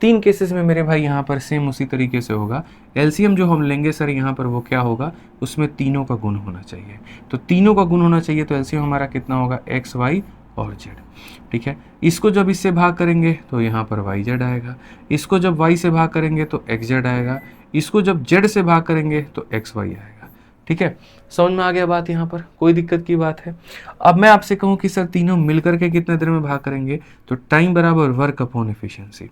3 केसेस में मेरे भाई यहाँ पर सेम उसी तरीके से होगा। एलसीएम जो हम लेंगे सर यहाँ पर वो क्या होगा, उसमें तीनों का गुण होना चाहिए। तो तीनों का गुण होना चाहिए, तो एलसीएम हमारा कितना होगा, एक्स वाई और जेड। ठीक है, इसको जब इससे भाग करेंगे तो यहाँ पर वाई जेड आएगा, इसको जब वाई से भाग करेंगे तो एक्स जेड आएगा, इसको जब जेड से भाग करेंगे तो एक्स वाई आएगा। ठीक है, समझ में आ गया बात? यहाँ पर कोई दिक्कत की बात है? अब मैं आपसे कहूँ कि सर तीनों मिलकर के कितने देर में भाग करेंगे, तो टाइम बराबर वर्क अपॉन एफिशिएंसी।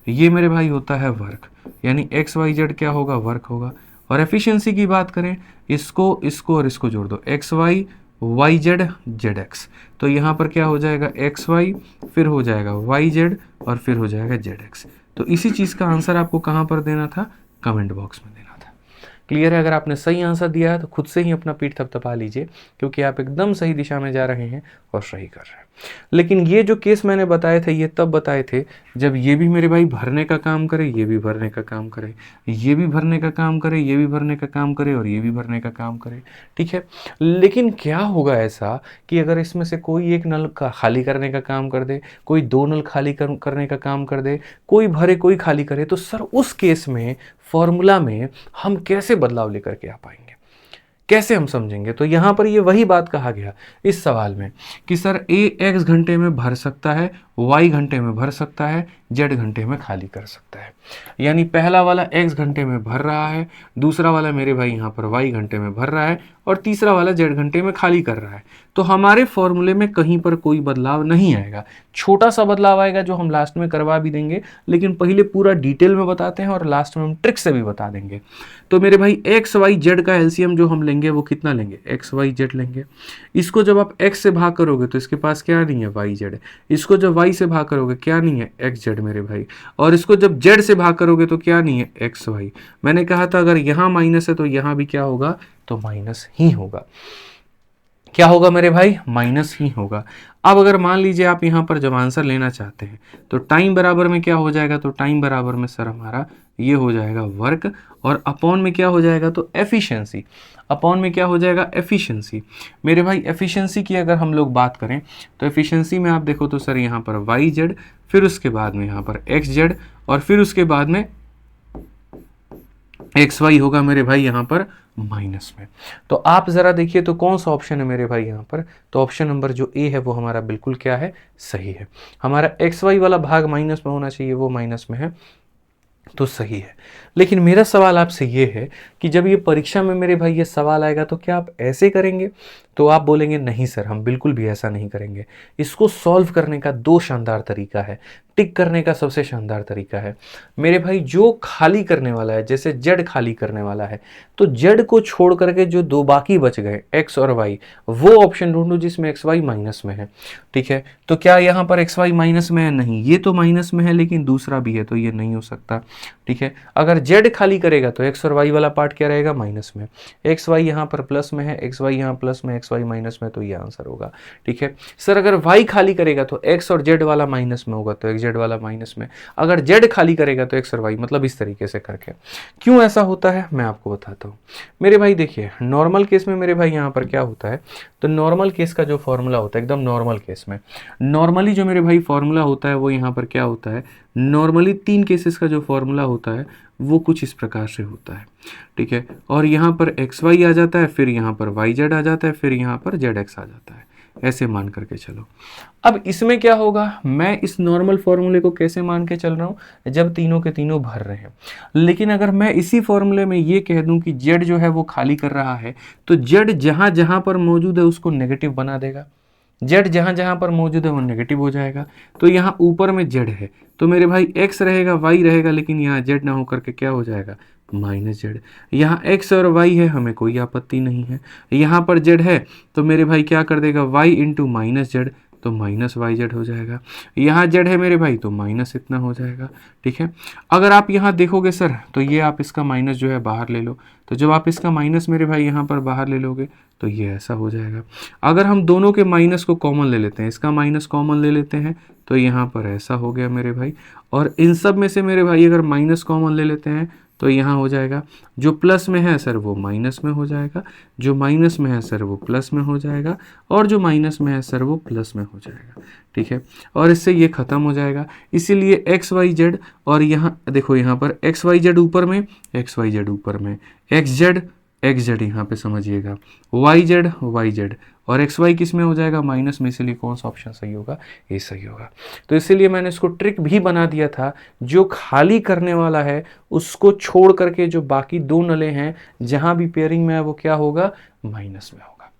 ये मेरे भाई होता है वर्क, यानी एक्स वाई जेड क्या होगा, वर्क होगा। और एफिशिएंसी की बात करें, इसको इसको और इसको जोड़ दो, X Y Y Z Z X, तो यहाँ पर क्या हो जाएगा, एक्स वाई, फिर हो जाएगा वाई जेड और फिर हो जाएगा जेड एक्स। तो इसी चीज़ का आंसर आपको कहाँ पर देना था, कमेंट बॉक्स में देना था। क्लियर है? अगर आपने सही आंसर दिया है तो खुद से ही अपना पीठ थपथपा लीजिए, क्योंकि आप एकदम सही दिशा में जा रहे हैं और सही कर रहे हैं। लेकिन ये जो केस मैंने बताए थे, ये तब बताए थे जब ये भी मेरे भाई भरने का काम करे, ये भी भरने का काम करे, ये भी भरने का काम करे, ये भी भरने का काम करे और ये भी भरने का काम करे। ठीक है, लेकिन क्या होगा ऐसा कि अगर इसमें से कोई एक नल का खाली करने का काम कर दे, कोई 2 नल खाली करने का काम कर दे, कोई भरे कोई खाली करे, तो सर उस केस में फॉर्मूला में हम कैसे बदलाव लेकर के आ पाएंगे, कैसे हम समझेंगे? तो यहाँ पर ये वही बात कहा गया इस सवाल में कि सर ए एक्स घंटे में भर सकता है, वाई घंटे में भर सकता है, जेड घंटे में खाली कर सकता है। यानी पहला वाला एक्स घंटे में भर रहा है, दूसरा वाला मेरे भाई यहाँ पर वाई घंटे में भर रहा है और तीसरा वाला जेड घंटे में खाली कर रहा है। तो हमारे फॉर्मूले में कहीं पर कोई बदलाव नहीं आएगा, छोटा सा बदलाव आएगा जो हम लास्ट में करवा भी देंगे, लेकिन पहले पूरा डिटेल में बताते हैं और लास्ट में हम ट्रिक से भी बता देंगे। तो मेरे भाई एक्स वाई जेड का एलसीएम जो हम लेंगे वो कितना लेंगे, एक्स वाई जेड लेंगे। इसको जब आप एक्स से भाग करोगे तो इसके पास क्या नहीं है, वाई जेड। इसको जब वाई से भाग करोगे क्या नहीं है, एक्स जेड मेरे भाई। और इसको जब जेड से भाग करोगे तो क्या नहीं है, एक्स वाई। मैंने कहा था अगर यहाँ माइनस है तो यहाँ भी क्या होगा, तो माइनस ही होगा। क्या होगा मेरे भाई, माइनस ही होगा। अब अगर मान लीजिए आप यहाँ पर जब आंसर लेना चाहते हैं तो टाइम बराबर में क्या हो जाएगा, तो टाइम बराबर में सर हमारा ये हो जाएगा वर्क, और अपॉन में क्या हो जाएगा, तो एफिशिएंसी। अपॉन में क्या हो जाएगा, एफिशिएंसी। मेरे भाई एफिशिएंसी की अगर हम लोग बात करें तो एफिशिएंसी में आप देखो तो सर यहाँ पर वाई जेड, फिर उसके बाद में यहाँ पर एक्स जेड और फिर उसके बाद में एक्स वाई होगा मेरे भाई यहाँ पर माइनस में। तो आप जरा देखिए तो कौन सा ऑप्शन है मेरे भाई यहाँ पर, तो ऑप्शन नंबर जो ए है वो हमारा बिल्कुल क्या है, सही है। हमारा एक्स वाई वाला भाग माइनस में होना चाहिए, वो माइनस में है। तो सही है। लेकिन मेरा सवाल आपसे ये है कि जब ये परीक्षा में मेरे भाई ये सवाल आएगा तो क्या आप ऐसे करेंगे? तो आप बोलेंगे नहीं सर, हम बिल्कुल भी ऐसा नहीं करेंगे। इसको सॉल्व करने का दो शानदार तरीका है, टिक करने का सबसे शानदार तरीका है मेरे भाई। जो खाली करने वाला है, जैसे जेड खाली करने वाला है, तो जेड को छोड़ करके जो दो बाकी बच गए एक्स और वाई, वो ऑप्शन ढूंढो जिसमें एक्स वाई माइनस में है। ठीक है, तो क्या यहाँ पर एक्स वाई माइनस में है? नहीं, ये तो माइनस में है लेकिन दूसरा भी है, तो ये नहीं हो सकता। ठीक है, अगर जेड खाली करेगा तो एक्स और वाई वाला पार्ट क्या रहेगा? माइनस में। एक्स वाई यहाँ पर प्लस में है, एक्स वाई यहाँ प्लस में, एक्स वाई माइनस में, तो ये आंसर होगा। ठीक है सर, अगर वाई खाली करेगा तो एक्स और जेड वाला माइनस में होगा, तो एक्स जेड वाला माइनस में। अगर जेड खाली करेगा तो एक्स और वाई, मतलब इस तरीके से करके। क्यों ऐसा होता है मैं आपको बताता हूँ मेरे भाई। देखिए नॉर्मल केस में मेरे भाई यहाँ पर क्या होता है, तो नॉर्मल केस का जो फॉर्मूला होता है, एकदम नॉर्मल केस में नॉर्मली जो मेरे भाई फॉर्मूला होता है वो यहाँ पर क्या होता है, नॉर्मली 3 केसेस का जो फॉर्मूला होता है वो कुछ इस प्रकार से होता है। ठीक है, और यहाँ पर एक्स वाई आ जाता है, फिर यहाँ पर वाई जेड आ जाता है, फिर यहाँ पर जेड एक्स आ जाता है, ऐसे मान करके चलो। अब इसमें क्या होगा, मैं इस नॉर्मल फॉर्मूले को कैसे मान के चल रहा हूँ, जब तीनों के तीनों भर रहे हैं। लेकिन अगर मैं इसी फॉर्मूले में ये कह दूं कि जेड जो है वो खाली कर रहा है, तो जेड जहां जहां पर मौजूद है उसको नेगेटिव बना देगा। जेड जहां जहां पर मौजूद है वो नेगेटिव हो जाएगा। तो यहाँ ऊपर में जेड है तो मेरे भाई एक्स रहेगा, वाई रहेगा, लेकिन यहाँ जेड ना होकर के क्या हो जाएगा, माइनस जेड। यहाँ एक्स और वाई है, हमें कोई आपत्ति नहीं है। यहाँ पर जेड है तो मेरे भाई क्या कर देगा, वाई इंटू माइनस जेड, तो माइनस वाई जेड हो जाएगा। यहाँ जेड है मेरे भाई तो माइनस इतना हो जाएगा। ठीक है, अगर आप यहाँ देखोगे सर तो ये आप इसका माइनस जो है बाहर ले लो, तो जब आप इसका माइनस मेरे भाई यहाँ पर बाहर ले लोगे तो ये ऐसा हो जाएगा। अगर हम दोनों के माइनस को कॉमन ले लेते हैं, इसका माइनस कॉमन ले लेते हैं, तो यहाँ पर ऐसा हो गया मेरे भाई। और इन सब में से मेरे भाई अगर माइनस कॉमन ले लेते हैं तो यहाँ हो जाएगा, जो प्लस में है सर वो माइनस में हो जाएगा, जो माइनस में है सर वो प्लस में हो जाएगा, और जो माइनस में है सर वो प्लस में हो जाएगा। ठीक है, और इससे ये खत्म हो जाएगा। इसीलिए एक्स वाई जेड, और यहाँ देखो यहाँ पर एक्स वाई जेड ऊपर में, एक्स वाई जेड ऊपर में, एक्स जेड यहाँ पे समझिएगा, वाई जेड, और एक्स वाई किस में हो जाएगा, माइनस में। इसीलिए कौन सा ऑप्शन सही होगा, ये सही होगा। तो इसीलिए मैंने इसको ट्रिक भी बना दिया था, जो खाली करने वाला है उसको छोड़ करके जो बाकी दो नले हैं जहां भी पेयरिंग में है वो क्या होगा, माइनस में होगा।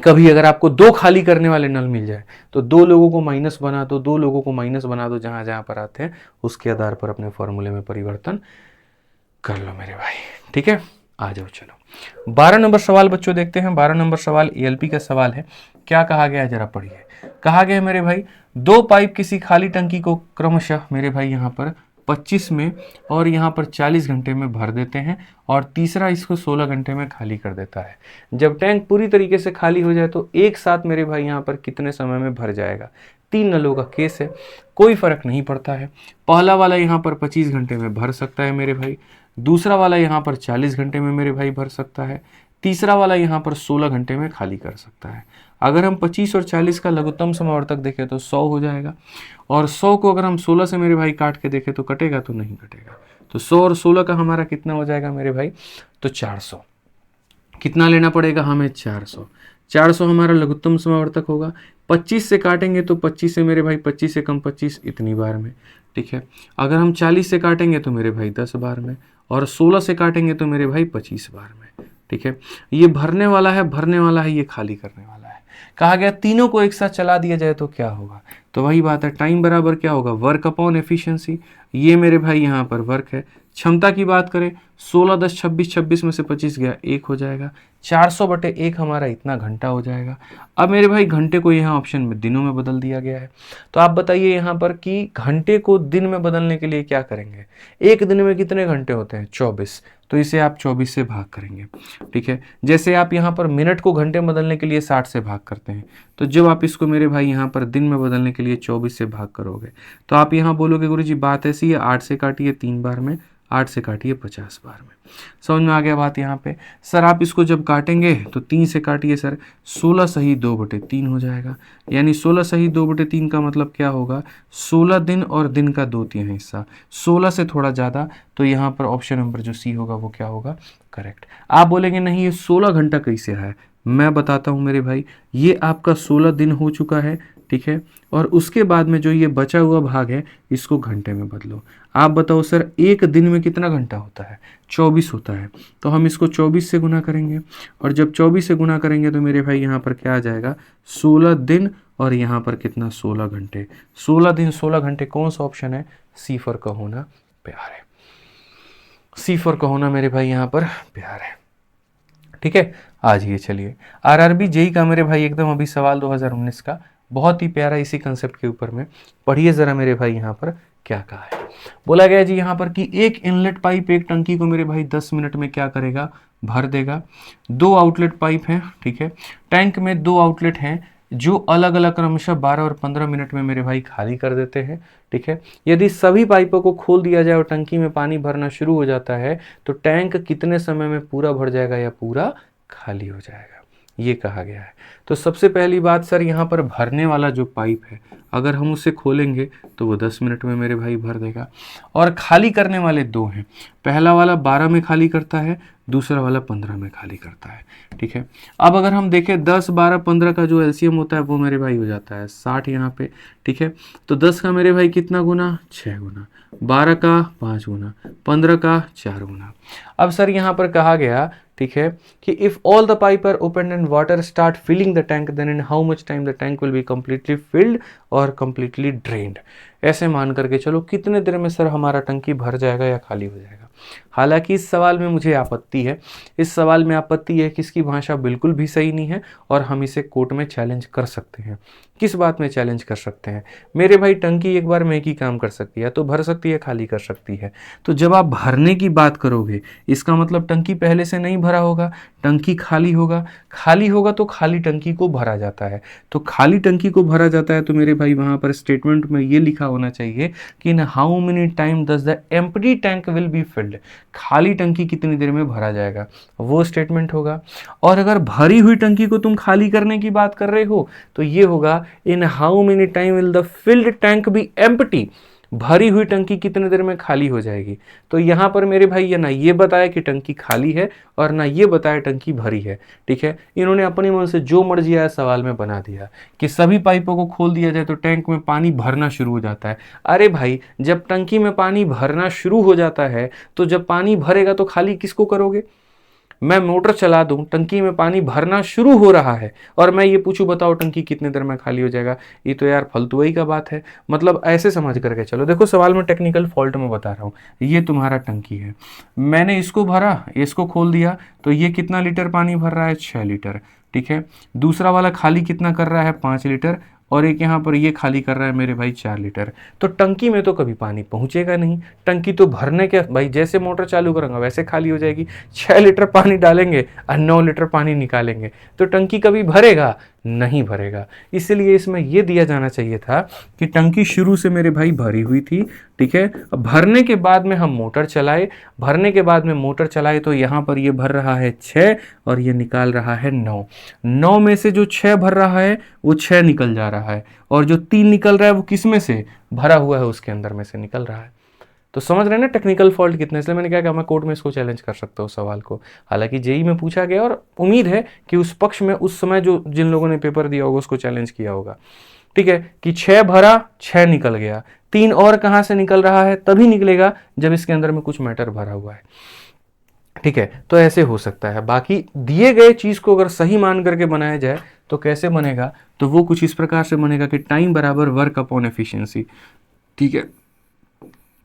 कभी अगर आपको दो खाली करने वाले नल मिल जाए तो दो लोगों को माइनस बना दो, दो लोगों को माइनस बना दो, जहां जहां पर आते हैं उसके आधार पर अपने फॉर्मूले में परिवर्तन कर लो मेरे भाई। ठीक है, आ जाओ चलो 12 नंबर सवाल बच्चों देखते हैं। 12 नंबर सवाल एएलपी का सवाल है। क्या कहा गया है जरा पढ़िए। कहा गया है मेरे भाई, दो पाइप किसी खाली टंकी को क्रमशः मेरे भाई यहाँ पर 25 में और यहाँ पर 40 घंटे में भर देते हैं, और तीसरा इसको 16 घंटे में खाली कर देता है। जब टैंक पूरी तरीके से खाली हो जाए तो एक साथ मेरे भाई यहाँ पर कितने समय में भर जाएगा। 3 नलों का केस है, कोई फर्क नहीं पड़ता है। पहला वाला यहाँ पर 25 घंटे में भर सकता है मेरे भाई, दूसरा वाला यहाँ पर 40 घंटे में मेरे भाई भर सकता है, तीसरा वाला यहाँ पर 16 घंटे में खाली कर सकता है। अगर हम 25 और 40 का लघुत्तम समावर्तक देखें तो 100 हो जाएगा, और 100 को अगर हम 16 से मेरे भाई काट के देखें तो कटेगा, तो नहीं कटेगा। तो 100 और 16 का हमारा कितना हो जाएगा मेरे भाई, तो 400। कितना लेना पड़ेगा हमें, 400। 400 हमारा लघुत्तम समावर्तक होगा। 25 से काटेंगे तो 25 से मेरे भाई 25 से कम 25 इतनी बार में। ठीक है, अगर हम 40 से काटेंगे तो मेरे भाई 10 बार में, और 16 से काटेंगे तो मेरे भाई 25 बार में। ठीक है, ये भरने वाला है, ये खाली करने वाला है। कहा गया तीनों को एक साथ चला दिया जाए तो क्या होगा, तो वही बात है, टाइम बराबर क्या होगा, वर्क अपॉन एफिशिएंसी। ये मेरे भाई यहाँ पर वर्क है। क्षमता की बात करें, 16 10 26, 26 में से 25 गया, 1 हो जाएगा। 400/1 हमारा इतना घंटा हो जाएगा। अब मेरे भाई घंटे को यहाँ ऑप्शन में दिनों में बदल दिया गया है, तो आप बताइए यहाँ पर कि घंटे को दिन में बदलने के लिए क्या करेंगे। एक दिन में कितने घंटे होते हैं, 24, तो इसे आप 24 से भाग करेंगे। ठीक है, जैसे आप यहाँ पर मिनट को घंटे में बदलने के लिए 60 से भाग करते हैं, तो जब आप इसको मेरे भाई यहाँ पर दिन में बदलने के लिए 24 से भाग करोगे तो आप यहाँ बोलोगे गुरुजी बात ऐसी है, 8 से काटिए 3 बार में, 8 से काटिए 50 बार में। समझ में आ गया बात यहाँ पे। सर आप इसको जब काटेंगे तो 3 से काटिए सर, 16 सही 2/3 हो जाएगा। यानी 16 सही 2/3 का मतलब क्या होगा, 16 दिन और दिन का 2/3 हिस्सा, 16 से थोड़ा ज़्यादा, तो यहाँ पर ऑप्शन नंबर जो सी होगा वो क्या होगा, करेक्ट। आप बोलेंगे नहीं ये 16 घंटा कैसे है, मैं बताता हूँ मेरे भाई, ये आपका 16 दिन हो चुका है, ठीक है। और उसके बाद में जो ये बचा हुआ भाग है इसको घंटे में बदलो। आप बताओ सर, एक दिन में कितना घंटा होता है? 24 होता है। तो हम इसको 24 से गुना करेंगे, और जब 24 से गुना करेंगे तो मेरे भाई यहाँ पर क्या आ जाएगा? 16 दिन, और यहाँ पर कितना? 16 घंटे। 16 दिन 16 घंटे, कौन सा ऑप्शन है? सी फॉर का होना प्यार है। सी फॉर का होना मेरे भाई यहाँ पर प्यार है, ठीक है। आज ये चलिए आरआरबी जेई का मेरे भाई एकदम अभी सवाल 2019 का, बहुत ही प्यारा, इसी कंसेप्ट के ऊपर में पढ़िए जरा मेरे भाई यहाँ पर क्या कहा है। बोला गया जी यहाँ पर कि एक इनलेट पाइप एक टंकी को मेरे भाई 10 मिनट में क्या करेगा? भर देगा। 2 आउटलेट पाइप हैं, ठीक है। टैंक में 2 आउटलेट हैं जो अलग अलग क्रमशः 12 और 15 मिनट में मेरे भाई खाली कर देते हैं, ठीक है। यदि सभी पाइपों को खोल दिया जाए और टंकी में पानी भरना शुरू हो जाता है तो टैंक कितने समय में पूरा भर जाएगा या पूरा खाली हो जाएगा, ये कहा गया है। तो सबसे पहली बात सर, यहाँ पर भरने वाला जो पाइप है अगर हम उसे खोलेंगे तो वो 10 मिनट में मेरे भाई भर देगा। और खाली करने वाले 2 हैं, पहला वाला 12 में खाली करता है, दूसरा वाला 15 में खाली करता है, ठीक है। अब अगर हम देखें 10, 12, 15 का जो एलसीएम होता है वो मेरे भाई हो जाता है 60 यहाँ पे, ठीक है। तो 10 का मेरे भाई कितना गुना? 6 गुना। 12 का 5 गुना। 15 का 4 गुना। अब सर यहाँ पर कहा गया, ठीक है, कि if all the pipe are open and water start filling the tank then in how much time the tank will be completely filled और कंप्लीटली ड्रेन्ड। ऐसे मान करके चलो कितने देर में सर हमारा टंकी भर जाएगा या खाली हो जाएगा। हालांकि इस सवाल में मुझे आपत्ति है, इस सवाल में आपत्ति है कि इसकी भाषा बिल्कुल भी सही नहीं है और हम इसे कोर्ट में चैलेंज कर सकते हैं। किस बात में चैलेंज कर सकते हैं? मेरे भाई टंकी एक बार में एक ही काम कर सकती है, तो भर सकती है, खाली कर सकती है। तो जब आप भरने की बात करोगे इसका मतलब टंकी पहले से नहीं भरा होगा, टंकी खाली होगा। खाली होगा तो खाली टंकी को भरा जाता है, तो खाली टंकी को भरा जाता है तो मेरे भाई वहाँ पर स्टेटमेंट में ये लिखा होना चाहिए कि in how many time does the empty tank will be filled. खाली टंकी कितनी देर में भरा जाएगा, वो स्टेटमेंट होगा। और अगर भरी हुई टंकी को तुम खाली करने की बात कर रहे हो तो ये होगा in how many time will the field tank B empty. भरी हुई टंकी कितने देर में खाली हो जाएगी। तो यहाँ पर मेरे भाई ये ना ये बताया कि टंकी खाली है और ना ये बताया टंकी भरी है, ठीक है। इन्होंने अपने मन से जो मर्जी आया सवाल में बना दिया कि सभी पाइपों को खोल दिया जाए तो टैंक में पानी भरना शुरू हो जाता है। अरे भाई, जब टंकी में पानी भरना शुरू हो जाता है तो जब पानी भरेगा तो खाली किसको करोगे? मैं मोटर चला दूं, टंकी में पानी भरना शुरू हो रहा है और मैं ये पूछूं बताओ टंकी कितने देर में खाली हो जाएगा, ये तो यार फालतूई का बात है। मतलब ऐसे समझ करके चलो। देखो सवाल में टेक्निकल फॉल्ट में बता रहा हूँ, ये तुम्हारा टंकी है, मैंने इसको भरा, इसको खोल दिया, तो ये कितना लीटर पानी भर रहा है? 6 लीटर, ठीक है। दूसरा वाला खाली कितना कर रहा है? 5 लीटर। और एक यहाँ पर ये खाली कर रहा है मेरे भाई 4 लीटर। तो टंकी में तो कभी पानी पहुँचेगा नहीं, टंकी तो भरने के भाई जैसे मोटर चालू करूँगा वैसे खाली हो जाएगी। 6 लीटर पानी डालेंगे और 9 लीटर पानी निकालेंगे तो टंकी कभी भरेगा? नहीं भरेगा। इसलिए इसमें यह दिया जाना चाहिए था कि टंकी शुरू से मेरे भाई भरी हुई थी, ठीक है। भरने के बाद में हम मोटर चलाए, भरने के बाद में मोटर चलाए तो यहाँ पर ये भर रहा है 6 और ये निकाल रहा है 9। 9 में से जो 6 भर रहा है वो 6 निकल जा रहा है और जो 3 निकल रहा है वो किस में से? भरा हुआ है उसके अंदर में से निकल रहा है। तो समझ रहे हैं ना टेक्निकल फॉल्ट कितने। इसलिए मैंने कहा कि मैं कोर्ट में इसको चैलेंज कर सकता हूँ सवाल को। हालांकि जेई में पूछा गया और उम्मीद है कि उस पक्ष में उस समय जो जिन लोगों ने पेपर दिया होगा उसको चैलेंज किया होगा, ठीक है, कि 6 भरा 6 निकल गया, 3 और कहाँ से निकल रहा है? तभी निकलेगा जब इसके अंदर में कुछ मैटर भरा हुआ है, ठीक है। तो ऐसे हो सकता है। बाकी दिए गए चीज को अगर सही मान करके बनाया जाए तो कैसे बनेगा? तो वो कुछ इस प्रकार से बनेगा कि टाइम बराबर वर्क अपॉन एफिशिएंसी, ठीक है।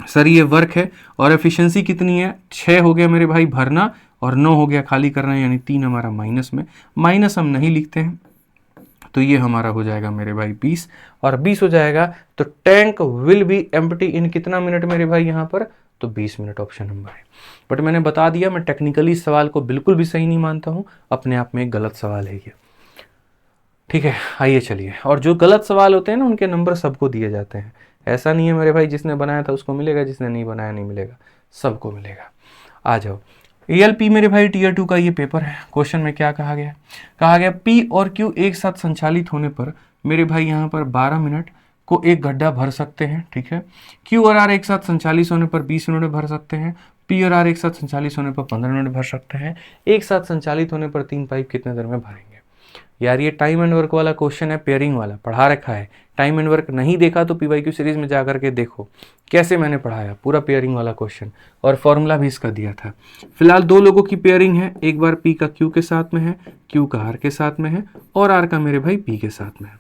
सर ये वर्क है और एफिशिएंसी कितनी है? 6 हो गया मेरे भाई भरना और 9 हो गया खाली करना, यानी 3 हमारा माइनस में। माइनस हम नहीं लिखते हैं तो ये हमारा हो जाएगा मेरे भाई 20 और 20 हो जाएगा तो टैंक विल बी एम्प्टी इन कितना मिनट मेरे भाई यहाँ पर? तो 20 मिनट ऑप्शन नंबर है। बट मैंने बता दिया मैं टेक्निकली इस सवाल को बिल्कुल भी सही नहीं मानता हूँ, अपने आप में एक गलत सवाल है ये, ठीक है। आइए चलिए, और जो गलत सवाल होते हैं ना उनके नंबर सबको दिए जाते हैं। ऐसा नहीं है मेरे भाई जिसने बनाया था उसको मिलेगा, जिसने नहीं बनाया नहीं मिलेगा, सबको मिलेगा। आ जाओ, एएलपी मेरे भाई टीयर 2 का ये पेपर है। क्वेश्चन में क्या कहा गया? कहा गया पी और क्यू एक साथ संचालित होने पर मेरे भाई यहाँ पर 12 मिनट को एक गड्ढा भर सकते हैं, ठीक है। क्यू और आर एक साथ संचालित होने पर 20 मिनट में भर सकते हैं। पी और आर एक साथ संचालित होने पर 15 मिनट भर सकते हैं। एक साथ संचालित होने पर 3 पाइप कितने देर में भरेंगे? यार ये टाइम एंड वर्क वाला क्वेश्चन है, पेयरिंग वाला पढ़ा रखा है। टाइम एंड वर्क नहीं देखा तो पीवाईक्यू सीरीज में जाकर के देखो कैसे मैंने पढ़ाया, पूरा पेयरिंग वाला क्वेश्चन और फॉर्मूला भी इसका दिया था। फिलहाल दो लोगों की पेयरिंग है, एक बार पी का क्यू के साथ में है, क्यू का आर के साथ में है और आर का मेरे भाई पी के साथ में है।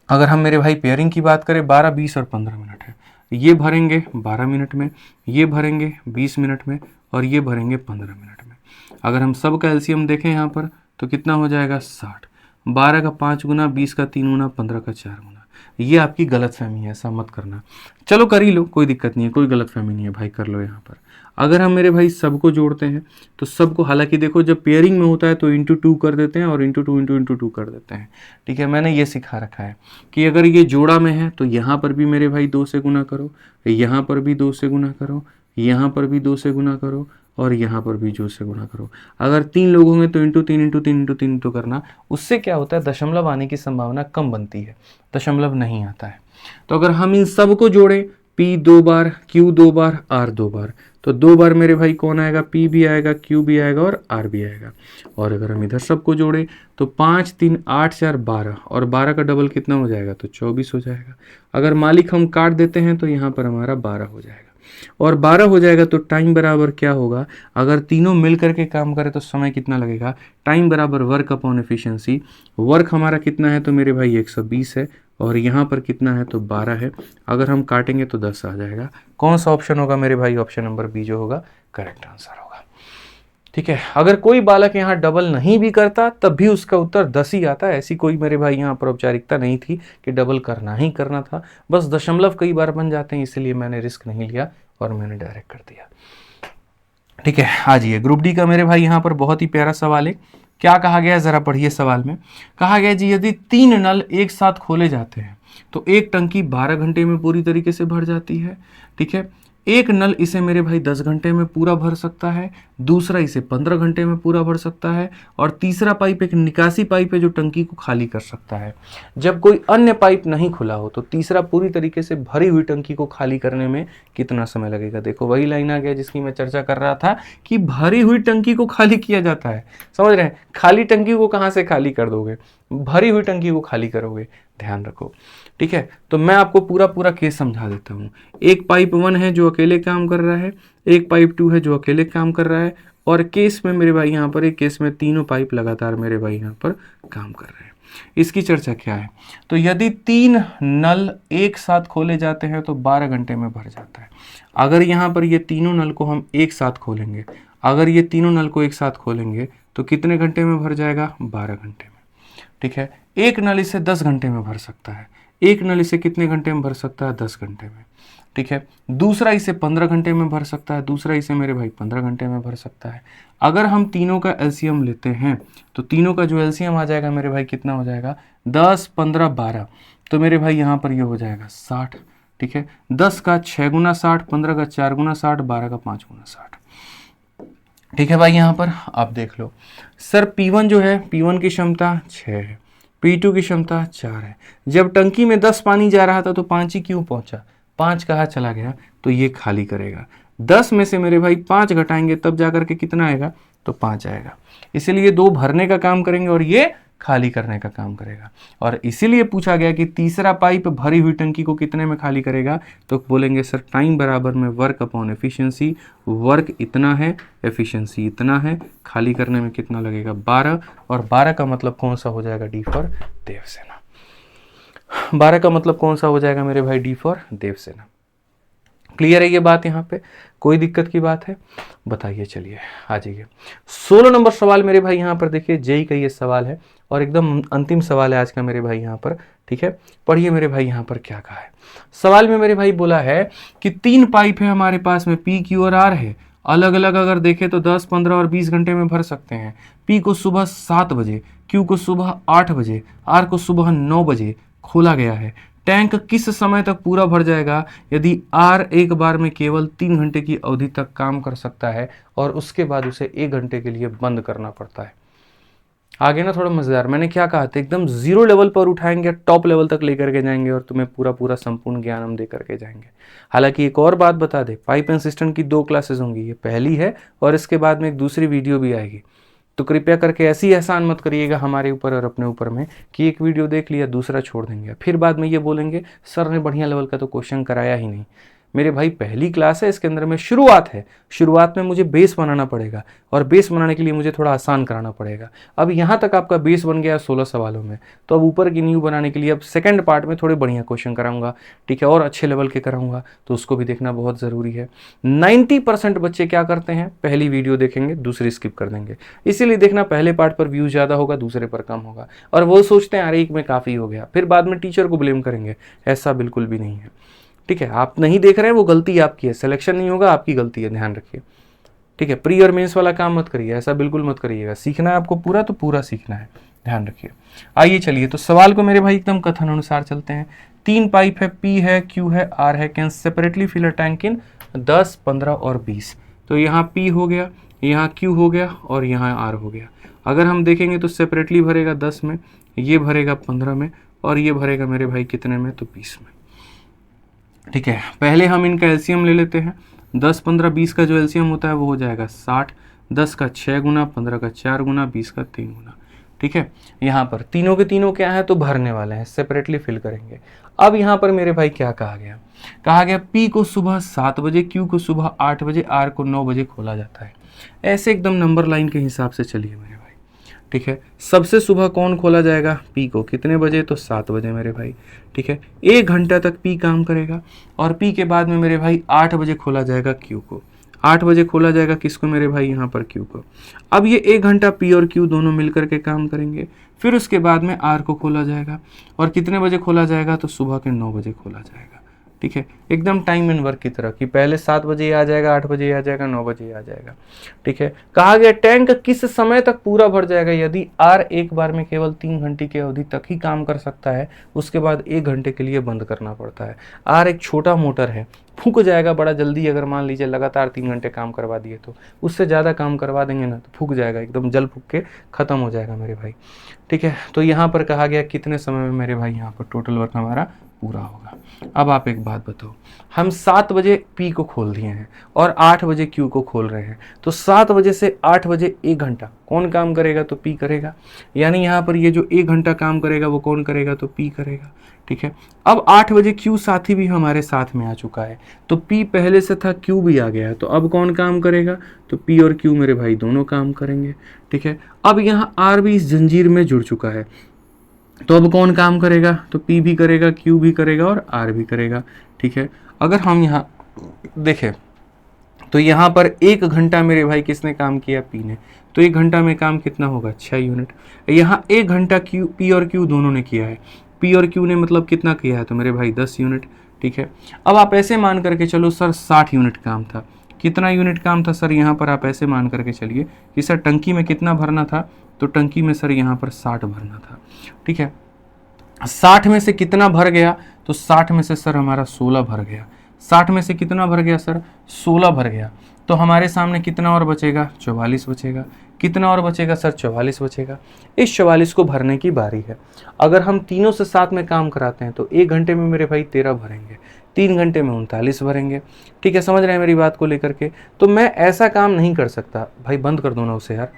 अगर हम मेरे भाई पेयरिंग की बात करें 12, 20 और 15 मिनट है। ये भरेंगे 12 मिनट में, ये भरेंगे 20 मिनट में और ये भरेंगे 15 मिनट में। अगर हम सब का एलसीएम देखें यहाँ पर तो कितना हो जाएगा 60। 12 का 5 गुना, 20 का 3 गुना, 15 का 4 गुना। ये आपकी गलतफहमी है, ऐसा मत करना। चलो कर ही लो, कोई दिक्कत नहीं है, कोई गलतफहमी नहीं है भाई, कर लो यहाँ पर। अगर हम मेरे भाई सबको जोड़ते हैं तो सबको, हालांकि देखो जब पेयरिंग में होता है तो इंटू 2 कर देते हैं और इंटू 2 इंटू इंटू 2 कर देते हैं। ठीक है, मैंने ये सिखा रखा है कि अगर ये जोड़ा में है तो यहाँ पर भी मेरे भाई 2 से गुना करो, यहाँ पर भी 2 से गुना करो, यहाँ पर भी 2 से गुना करो और यहाँ पर भी 2 से गुना करो। अगर 3 लोग होंगे तो इंटू 3 इंटू 3 इंटू 3 इंटू करना। उससे क्या होता है, दशमलव आने की संभावना कम बनती है, दशमलव नहीं आता है। तो अगर हम इन सब को जोड़े, P 2 बार, Q 2 बार, R 2 बार, तो 2 बार मेरे भाई कौन आएगा, P भी आएगा, Q भी आएगा और R भी आएगा। और अगर हम इधर सबको जोड़े तो 5 3 8 4 12 और 12 का डबल कितना हो जाएगा, तो 24 हो जाएगा। अगर मालिक हम काट देते हैं तो यहाँ पर हमारा 12 हो जाएगा और 12 हो जाएगा तो टाइम बराबर क्या होगा, अगर तीनों मिल करके काम करें तो समय कितना लगेगा, टाइम बराबर वर्क अपॉन एफिशिएंसी। वर्क हमारा कितना है तो मेरे भाई 120 है और यहाँ पर कितना है तो 12 है। अगर हम काटेंगे तो 10 आ जाएगा। कौन सा ऑप्शन होगा मेरे भाई, ऑप्शन नंबर बी जो होगा करेक्ट आंसर होगा। ठीक है, अगर कोई बालक यहाँ डबल नहीं भी करता तब भी उसका उत्तर 10 ही आता है। ऐसी कोई मेरे भाई यहाँ पर औपचारिकता नहीं थी कि डबल करना ही करना था, बस दशमलव कई बार बन जाते हैं इसलिए मैंने रिस्क नहीं लिया और मैंने डायरेक्ट कर दिया। ठीक है, आ जाइए ग्रुप डी का मेरे भाई यहाँ पर बहुत ही प्यारा सवाल है। क्या कहा गया है जरा पढ़िए। सवाल में कहा गया जी, यदि 3 नल एक साथ खोले जाते हैं तो एक टंकी 12 घंटे में पूरी तरीके से भर जाती है। ठीक है, एक नल इसे मेरे भाई 10 घंटे में पूरा भर सकता है, दूसरा इसे 15 घंटे में पूरा भर सकता है और तीसरा पाइप एक निकासी पाइप है जो टंकी को खाली कर सकता है। जब कोई अन्य पाइप नहीं खुला हो तो तीसरा पूरी तरीके से भरी हुई टंकी को खाली करने में कितना समय लगेगा। देखो वही लाइन आ गया जिसकी मैं चर्चा कर रहा था कि भरी हुई टंकी को खाली किया जाता है। समझ रहे हैं, खाली टंकी को कहाँ से खाली कर दोगे, भरी हुई टंकी को खाली करोगे, ध्यान रखो। ठीक है, तो मैं आपको पूरा पूरा केस समझा देता हूँ। एक पाइप 1 है जो अकेले काम कर रहा है, एक पाइप 2 है जो अकेले काम कर रहा है और केस में मेरे भाई यहाँ पर एक केस में तीनों पाइप लगातार मेरे भाई यहाँ पर काम कर रहे हैं। इसकी चर्चा क्या है, तो यदि 3 नल एक साथ खोले जाते हैं तो 12 घंटे में भर जाता है। अगर यहाँ पर ये तीनों नल को हम एक साथ खोलेंगे, अगर ये तीनों नल को एक साथ खोलेंगे तो कितने घंटे में भर जाएगा, 12 घंटे में। ठीक है, एक नल इसे 10 घंटे में भर सकता है, एक नल इसे कितने घंटे में भर सकता है, 10 घंटे में। ठीक है, दूसरा इसे 15 घंटे में भर सकता है, दूसरा इसे मेरे भाई 15 घंटे में भर सकता है। अगर हम तीनों का एलसीएम लेते हैं तो तीनों का जो एलसीएम आ जाएगा मेरे भाई कितना हो जाएगा, 10 15 12, तो मेरे भाई यहाँ पर ये हो जाएगा 60। ठीक है, 10 का 6 गुना 60, 15 का 4 गुना 60, 12 का 5 गुना 60। ठीक है भाई, यहाँ पर आप देख लो सर, P1 जो है, P1 की क्षमता 6 है, P2 की क्षमता 4 है। जब टंकी में 10 पानी जा रहा था तो 5 ही क्यों पहुंचा, 5 कहाँ चला गया, तो ये खाली करेगा। 10 में से मेरे भाई 5 घटाएंगे तब जाकर के कितना आएगा, तो 5 आएगा। इसीलिए 2 भरने का काम करेंगे और ये खाली करने का काम करेगा। और इसीलिए पूछा गया कि तीसरा पाइप भरी हुई टंकी को कितने में खाली करेगा, तो बोलेंगे सर टाइम बराबर में वर्क अपॉन एफिशिएंसी। वर्क इतना है, एफिशिएंसी इतना है, खाली करने में कितना लगेगा, 12। और 12 का मतलब कौन सा हो जाएगा, डी फॉर देवसेना। 12 का मतलब कौन सा हो जाएगा मेरे भाई, डी फॉर देवसेना। क्लियर है ये बात, यहाँ पे कोई दिक्कत की बात है, बताइए। चलिए आ जाइए 16 नंबर सवाल मेरे भाई यहाँ पर देखिए, जेई का ये सवाल है और एकदम अंतिम सवाल है आज का मेरे भाई यहाँ पर। ठीक है, पढ़िए मेरे भाई यहाँ पर क्या कहा है। सवाल में मेरे भाई बोला है कि 3 पाइप है हमारे पास में, P, Q और R है। अलग अलग अगर देखें तो 10 15 और 20 घंटे में भर सकते हैं। P को सुबह 7 बजे, Q को सुबह 8 बजे, R को सुबह 9 बजे खोला गया है। टैंक किस समय तक पूरा भर जाएगा, यदि R एक बार में केवल 3 घंटे की अवधि तक काम कर सकता है और उसके बाद उसे 1 घंटे के लिए बंद करना पड़ता है। आगे ना थोड़ा मजेदार, मैंने क्या कहा था, एकदम जीरो लेवल पर उठाएंगे, टॉप लेवल तक लेकर के जाएंगे और तुम्हें पूरा पूरा संपूर्ण ज्ञान हम दे करके जाएंगे। हालांकि एक और बात बता दे, पाइप एंड सिस्टम की 2 क्लासेस होंगी, ये पहली है और इसके बाद में एक दूसरी वीडियो भी आएगी। तो कृपया करके ऐसी एहसान मत करिएगा हमारे ऊपर और अपने ऊपर में कि एक वीडियो देख लिया दूसरा छोड़ देंगे, फिर बाद में ये बोलेंगे सर ने बढ़िया लेवल का तो क्वेश्चन कराया ही नहीं। मेरे भाई पहली क्लास है, इसके अंदर में शुरुआत है, शुरुआत में मुझे बेस बनाना पड़ेगा और बेस बनाने के लिए मुझे थोड़ा आसान कराना पड़ेगा। अब यहाँ तक आपका बेस बन गया 16 सवालों में, तो अब ऊपर की न्यू बनाने के लिए अब सेकंड पार्ट में थोड़े बढ़िया क्वेश्चन कराऊंगा, ठीक है, और अच्छे लेवल के कराऊंगा, तो उसको भी देखना बहुत ज़रूरी है। 90% बच्चे क्या करते हैं, पहली वीडियो देखेंगे दूसरी स्किप कर देंगे, इसीलिए देखना पहले पार्ट पर व्यू ज़्यादा होगा दूसरे पर कम होगा, और वो सोचते हैं अरे एक में काफ़ी हो गया, फिर बाद में टीचर को ब्लेम करेंगे। ऐसा बिल्कुल भी नहीं है, ठीक है। आप नहीं देख रहे हैं वो गलती आपकी है, सिलेक्शन नहीं होगा आपकी गलती है, ध्यान रखिए, ठीक है। प्री और मेंस वाला काम मत करिए, ऐसा बिल्कुल मत करिएगा। सीखना है आपको पूरा तो पूरा सीखना है, ध्यान रखिए। आइए चलिए तो सवाल को मेरे भाई एकदम कथन अनुसार चलते हैं। 3 पाइप है, P है, Q है, R है, can separately fill a tank in 10, 15 और 20। तो यहाँ P हो गया, यहाँ Q हो गया और यहाँ R हो गया। अगर हम देखेंगे तो सेपरेटली भरेगा 10 में, ये भरेगा 15 में और ये भरेगा मेरे भाई कितने में, तो 20 में, ठीक है। पहले हम इनका एलसीएम ले लेते हैं। 10, 15, 20 का जो एलसीएम होता है वो हो जाएगा 60। 10 का 6 गुना, 15 का 4 गुना, 20 का 3 गुना, ठीक है। यहाँ पर तीनों के तीनों क्या है, तो भरने वाले हैं, सेपरेटली फिल करेंगे। अब यहाँ पर मेरे भाई क्या कहा गया, कहा गया P को सुबह 7 बजे, Q को सुबह 8 बजे, R को 9 बजे खोला जाता है। ऐसे एकदम नंबर लाइन के हिसाब से चलिए मेरे भाई, ठीक है। सबसे सुबह कौन खोला जाएगा, P को, कितने बजे, तो 7 बजे मेरे भाई, ठीक है। 1 घंटा तक P काम करेगा और P के बाद में मेरे भाई 8 बजे खोला जाएगा Q को। 8 बजे खोला जाएगा किसको मेरे भाई, यहाँ पर Q को। अब ये 1 घंटा P और Q दोनों मिलकर के काम करेंगे, फिर उसके बाद में R को खोला जाएगा और कितने बजे खोला जाएगा, तो सुबह के 9 बजे खोला जाएगा, ठीक है। एकदम टाइम एंड वर्क की तरह कि पहले 7 बजे आ जाएगा, 8 बजे आ जाएगा, 9 बजे आ जाएगा, ठीक है। कहा गया टैंक किस समय तक पूरा भर जाएगा, यदि R एक बार में केवल 3 घंटे की अवधि तक ही काम कर सकता है, उसके बाद 1 घंटे के लिए बंद करना पड़ता है। R एक छोटा मोटर है, फूक जाएगा बड़ा जल्दी, अगर मान लीजिए लगातार 3 घंटे काम करवा दिए तो, उससे ज़्यादा काम करवा देंगे ना तो फूक जाएगा, एकदम जल फूक के ख़त्म हो जाएगा मेरे भाई, ठीक है। तो यहाँ पर कहा गया कितने समय में मेरे भाई यहाँ पर टोटल वर्क हमारा पूरा होगा। अब आप एक बात बताओ, हम 7 बजे P को खोल दिए हैं और 8 बजे Q को खोल रहे हैं, तो 7 बजे से 8 बजे 1 घंटा कौन काम करेगा, तो P करेगा। यानी यहाँ पर ये जो 1 घंटा काम करेगा वो कौन करेगा, तो P करेगा, ठीक है। अब 8 बजे Q साथी भी हमारे साथ में आ चुका है, तो P पहले से था, Q भी आ गया है, तो अब कौन काम करेगा, तो P और Q मेरे भाई दोनों काम करेंगे, ठीक है। अब यहाँ R भी इस जंजीर में जुड़ चुका है, तो अब कौन काम करेगा, तो P भी करेगा, Q भी करेगा और R भी करेगा, ठीक है। अगर हम यहाँ देखें तो यहाँ पर 1 घंटा मेरे भाई किसने काम किया, P ने, तो 1 घंटा में काम कितना होगा, 6 यूनिट। यहाँ 1 घंटा P और Q दोनों ने किया है, P और Q ने मतलब कितना किया है, तो मेरे भाई 10 यूनिट, ठीक है। अब आप ऐसे मान करके चलो सर 60 यूनिट काम था, कितना यूनिट काम था सर, यहाँ पर आप ऐसे मान करके चलिए कि सर टंकी में कितना भरना था, तो टंकी में सर यहाँ पर 60 भरना था, ठीक है। 60 में से कितना भर गया, तो 60 में से सर हमारा 16 भर गया। 60 में से कितना भर गया सर, 16 भर गया, तो हमारे सामने कितना और बचेगा, 44 बचेगा। कितना और बचेगा सर, 44 बचेगा। इस 44 को भरने की बारी है। अगर हम तीनों से साथ में काम कराते हैं तो 1 घंटे में मेरे भाई 13 भरेंगे, 3 घंटे में 39 भरेंगे, ठीक है। समझ रहे हैं मेरी बात को लेकर के, तो मैं ऐसा काम नहीं कर सकता भाई, बंद कर दो ना उसे यार,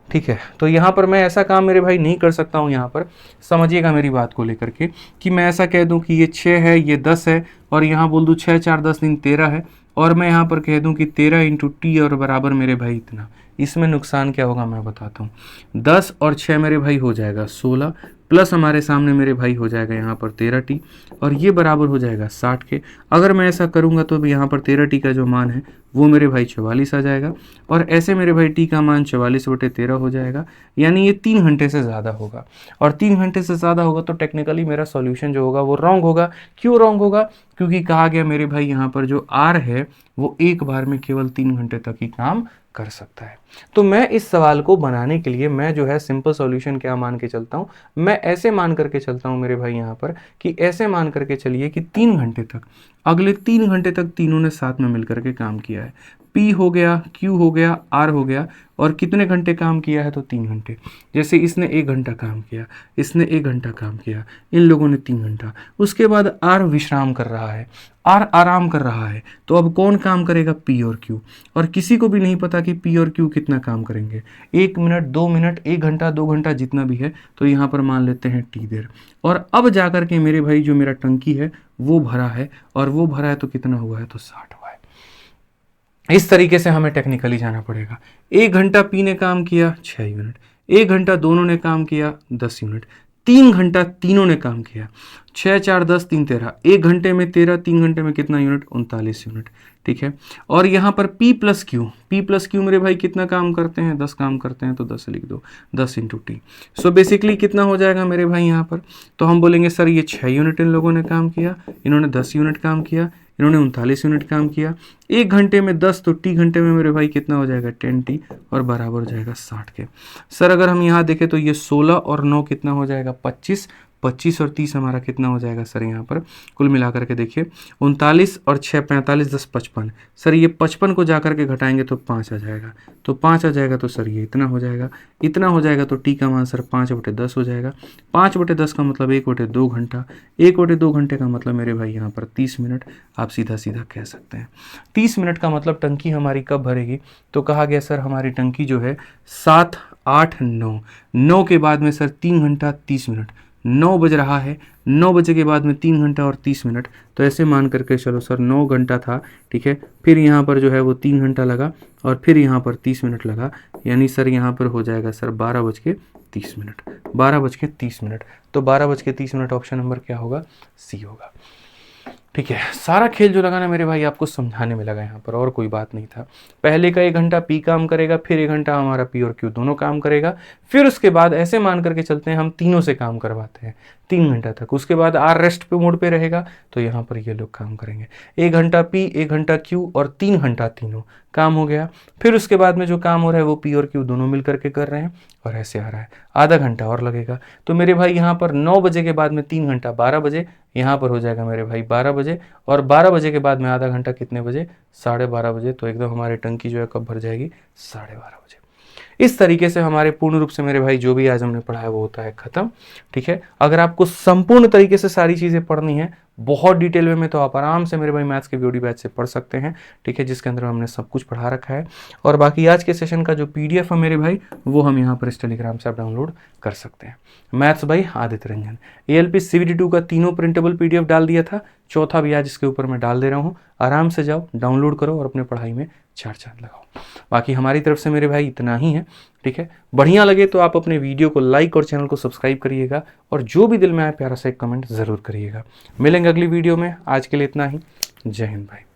ठीक है। तो यहाँ पर मैं ऐसा काम मेरे भाई नहीं कर सकता हूँ, यहाँ पर समझिएगा मेरी बात को लेकर के, कि मैं ऐसा कह दूँ कि ये 6 है, ये 10 है, और यहाँ बोल दूँ 6 4 10 दिन 13 है, और मैं यहाँ पर कह दूँ कि 13 इंटू टी और बराबर मेरे भाई इतना। इसमें नुकसान क्या होगा मैं बताता हूँ। 10 और 6 मेरे भाई हो जाएगा 16, प्लस हमारे सामने मेरे भाई हो जाएगा यहाँ पर 13 टी, और ये बराबर हो जाएगा 60 के। अगर मैं ऐसा करूँगा तो यहाँ पर 13 टी का जो मान है वो मेरे भाई 44 आ जाएगा, और ऐसे मेरे भाई टी का मान 44/13 हो जाएगा, यानी ये 3 घंटे से ज़्यादा होगा। और 3 घंटे से ज़्यादा होगा तो टेक्निकली मेरा सॉल्यूशन जो होगा वो रॉन्ग होगा। क्यों रॉन्ग होगा, क्योंकि कहा गया मेरे भाई यहाँ पर जो आर है वो एक बार में केवल 3 घंटे तक ही काम कर सकता है। तो मैं इस सवाल को बनाने के लिए मैं जो है सिंपल सॉल्यूशन क्या मान के चलता हूँ, मैं ऐसे मान करके चलता हूँ मेरे भाई यहाँ पर, कि ऐसे मान करके चलिए कि 3 घंटे तक, अगले 3 घंटे तक तीनों ने साथ में मिलकर के काम किया है, P हो गया, Q हो गया, R हो गया, और कितने घंटे काम किया है तो 3 घंटे। जैसे इसने 1 घंटा काम किया, इसने 1 घंटा काम किया, इन लोगों ने 3 घंटा। उसके बाद R विश्राम कर रहा है, R आराम कर रहा है, तो अब कौन काम करेगा, P और Q। और किसी को भी नहीं पता कि P और Q कितना काम करेंगे, 1 मिनट, 2 मिनट, 1 घंटा, 2 घंटा, जितना भी है, तो यहाँ पर मान लेते हैं T देर। और अब जाकर के मेरे भाई जो मेरा टंकी है वो भरा है, और वो भरा है तो कितना हुआ है तो 60 हुआ है। इस तरीके से हमें टेक्निकली जाना पड़ेगा। 1 घंटा P ने काम किया 6 यूनिट, 1 घंटा दोनों ने काम किया 10 यूनिट, 3 घंटा तीनों ने काम किया, 6 4 10 3 13, 1 घंटे में 13, 3 घंटे में कितना यूनिट, 39 यूनिट। ठीक है, और यहाँ पर P प्लस Q मेरे भाई कितना काम करते हैं, 10 काम करते हैं, तो 10 लिख दो, 10 इंटू टी। सो बेसिकली कितना हो जाएगा मेरे भाई यहाँ पर, तो हम बोलेंगे सर ये 6 यूनिट इन लोगों ने काम किया, इन्होंने 10 यूनिट काम किया, इन्होंने 39 यूनिट काम किया। 1 घंटे में 10, तो टी घंटे में मेरे भाई कितना हो जाएगा 10T, और बराबर हो जाएगा 60 के। सर अगर हम यहाँ देखें तो ये 16 और 9 कितना हो जाएगा 25, 25 और 30 हमारा कितना हो जाएगा सर यहाँ पर, कुल मिलाकर के देखिए 39 और 6 45 10 55। सर ये 55 को जाकर के घटाएंगे तो 5 आ जाएगा, तो 5 आ जाएगा, तो सर ये इतना हो जाएगा, इतना हो जाएगा, तो टी का मान सर 5/10 हो जाएगा। 5/10 का मतलब 1/2 घंटा, 1/2 घंटे का मतलब मेरे भाई यहाँ पर 30 मिनट। आप सीधा सीधा कह सकते हैं 30 मिनट का मतलब टंकी हमारी कब भरेगी, तो कहा गया सर हमारी टंकी जो है 7 8 9, 9 के बाद में सर 3 घंटा 30 मिनट, 9 बज रहा है, 9 बजे के बाद में 3 घंटा और 30 मिनट, तो ऐसे मान करके चलो सर 9 घंटा था। ठीक है, फिर यहाँ पर जो है वो 3 घंटा लगा, और फिर यहाँ पर 30 मिनट लगा, यानी सर यहाँ पर हो जाएगा सर 12:30 मिनट, 12:30 मिनट। तो 12:30 मिनट ऑप्शन नंबर क्या होगा, सी होगा। ठीक है, सारा खेल जो लगा ना मेरे भाई आपको समझाने में लगा यहाँ पर, और कोई बात नहीं था। पहले का 1 घंटा P काम करेगा, फिर 1 घंटा हमारा P और Q दोनों काम करेगा, फिर उसके बाद ऐसे मान करके चलते हैं हम तीनों से काम करवाते हैं 3 घंटा तक। उसके बाद R रेस्ट पे मोड पे रहेगा, तो यहाँ पर ये लोग काम करेंगे। 1 घंटा P, 1 घंटा Q और 3 घंटा तीनों काम हो गया। फिर उसके बाद में जो काम हो रहा है वो P और Q दोनों मिल करके कर रहे हैं, और ऐसे आ रहा है, आधा घंटा और लगेगा। तो मेरे भाई यहाँ पर 9 बजे के बाद में 3 घंटा 12 बजे, यहाँ पर हो जाएगा मेरे भाई 12 बजे, और 12 बजे के बाद में आधा घंटा कितने बजे, 12:30 बजे। तो एकदम हमारी टंकी जो है कब भर जाएगी, 12:30 बजे। इस तरीके से हमारे पूर्ण रूप से मेरे भाई जो भी आज हमने पढ़ा है वो होता है खत्म। ठीक है, अगर आपको संपूर्ण तरीके से सारी चीज़ें पढ़नी है बहुत डिटेल में, तो आप आराम से मेरे भाई मैथ्स के वीडियो बैच से पढ़ सकते हैं। ठीक है, जिसके अंदर हमने सब कुछ पढ़ा रखा है, और बाकी आज के सेशन का जो PDF है मेरे भाई वो हम यहाँ पर इस टेलीग्राम से आप डाउनलोड कर सकते हैं। Maths by Aditya Ranjan, ALP CBT 2 का तीनों प्रिंटेबल PDF डाल दिया था, चौथा भी आज इसके ऊपर मैं डाल दे रहा हूँ। आराम से जाओ, डाउनलोड करो और अपने पढ़ाई में 4 चांद लगाओ। बाकी हमारी तरफ से मेरे भाई इतना ही है। ठीक है, बढ़िया लगे तो आप अपने वीडियो को लाइक और चैनल को सब्सक्राइब करिएगा, और जो भी दिल में आए प्यारा सा एक कमेंट ज़रूर करिएगा। मिलेंगे अगली वीडियो में, आज के लिए इतना ही। जय हिंद भाई।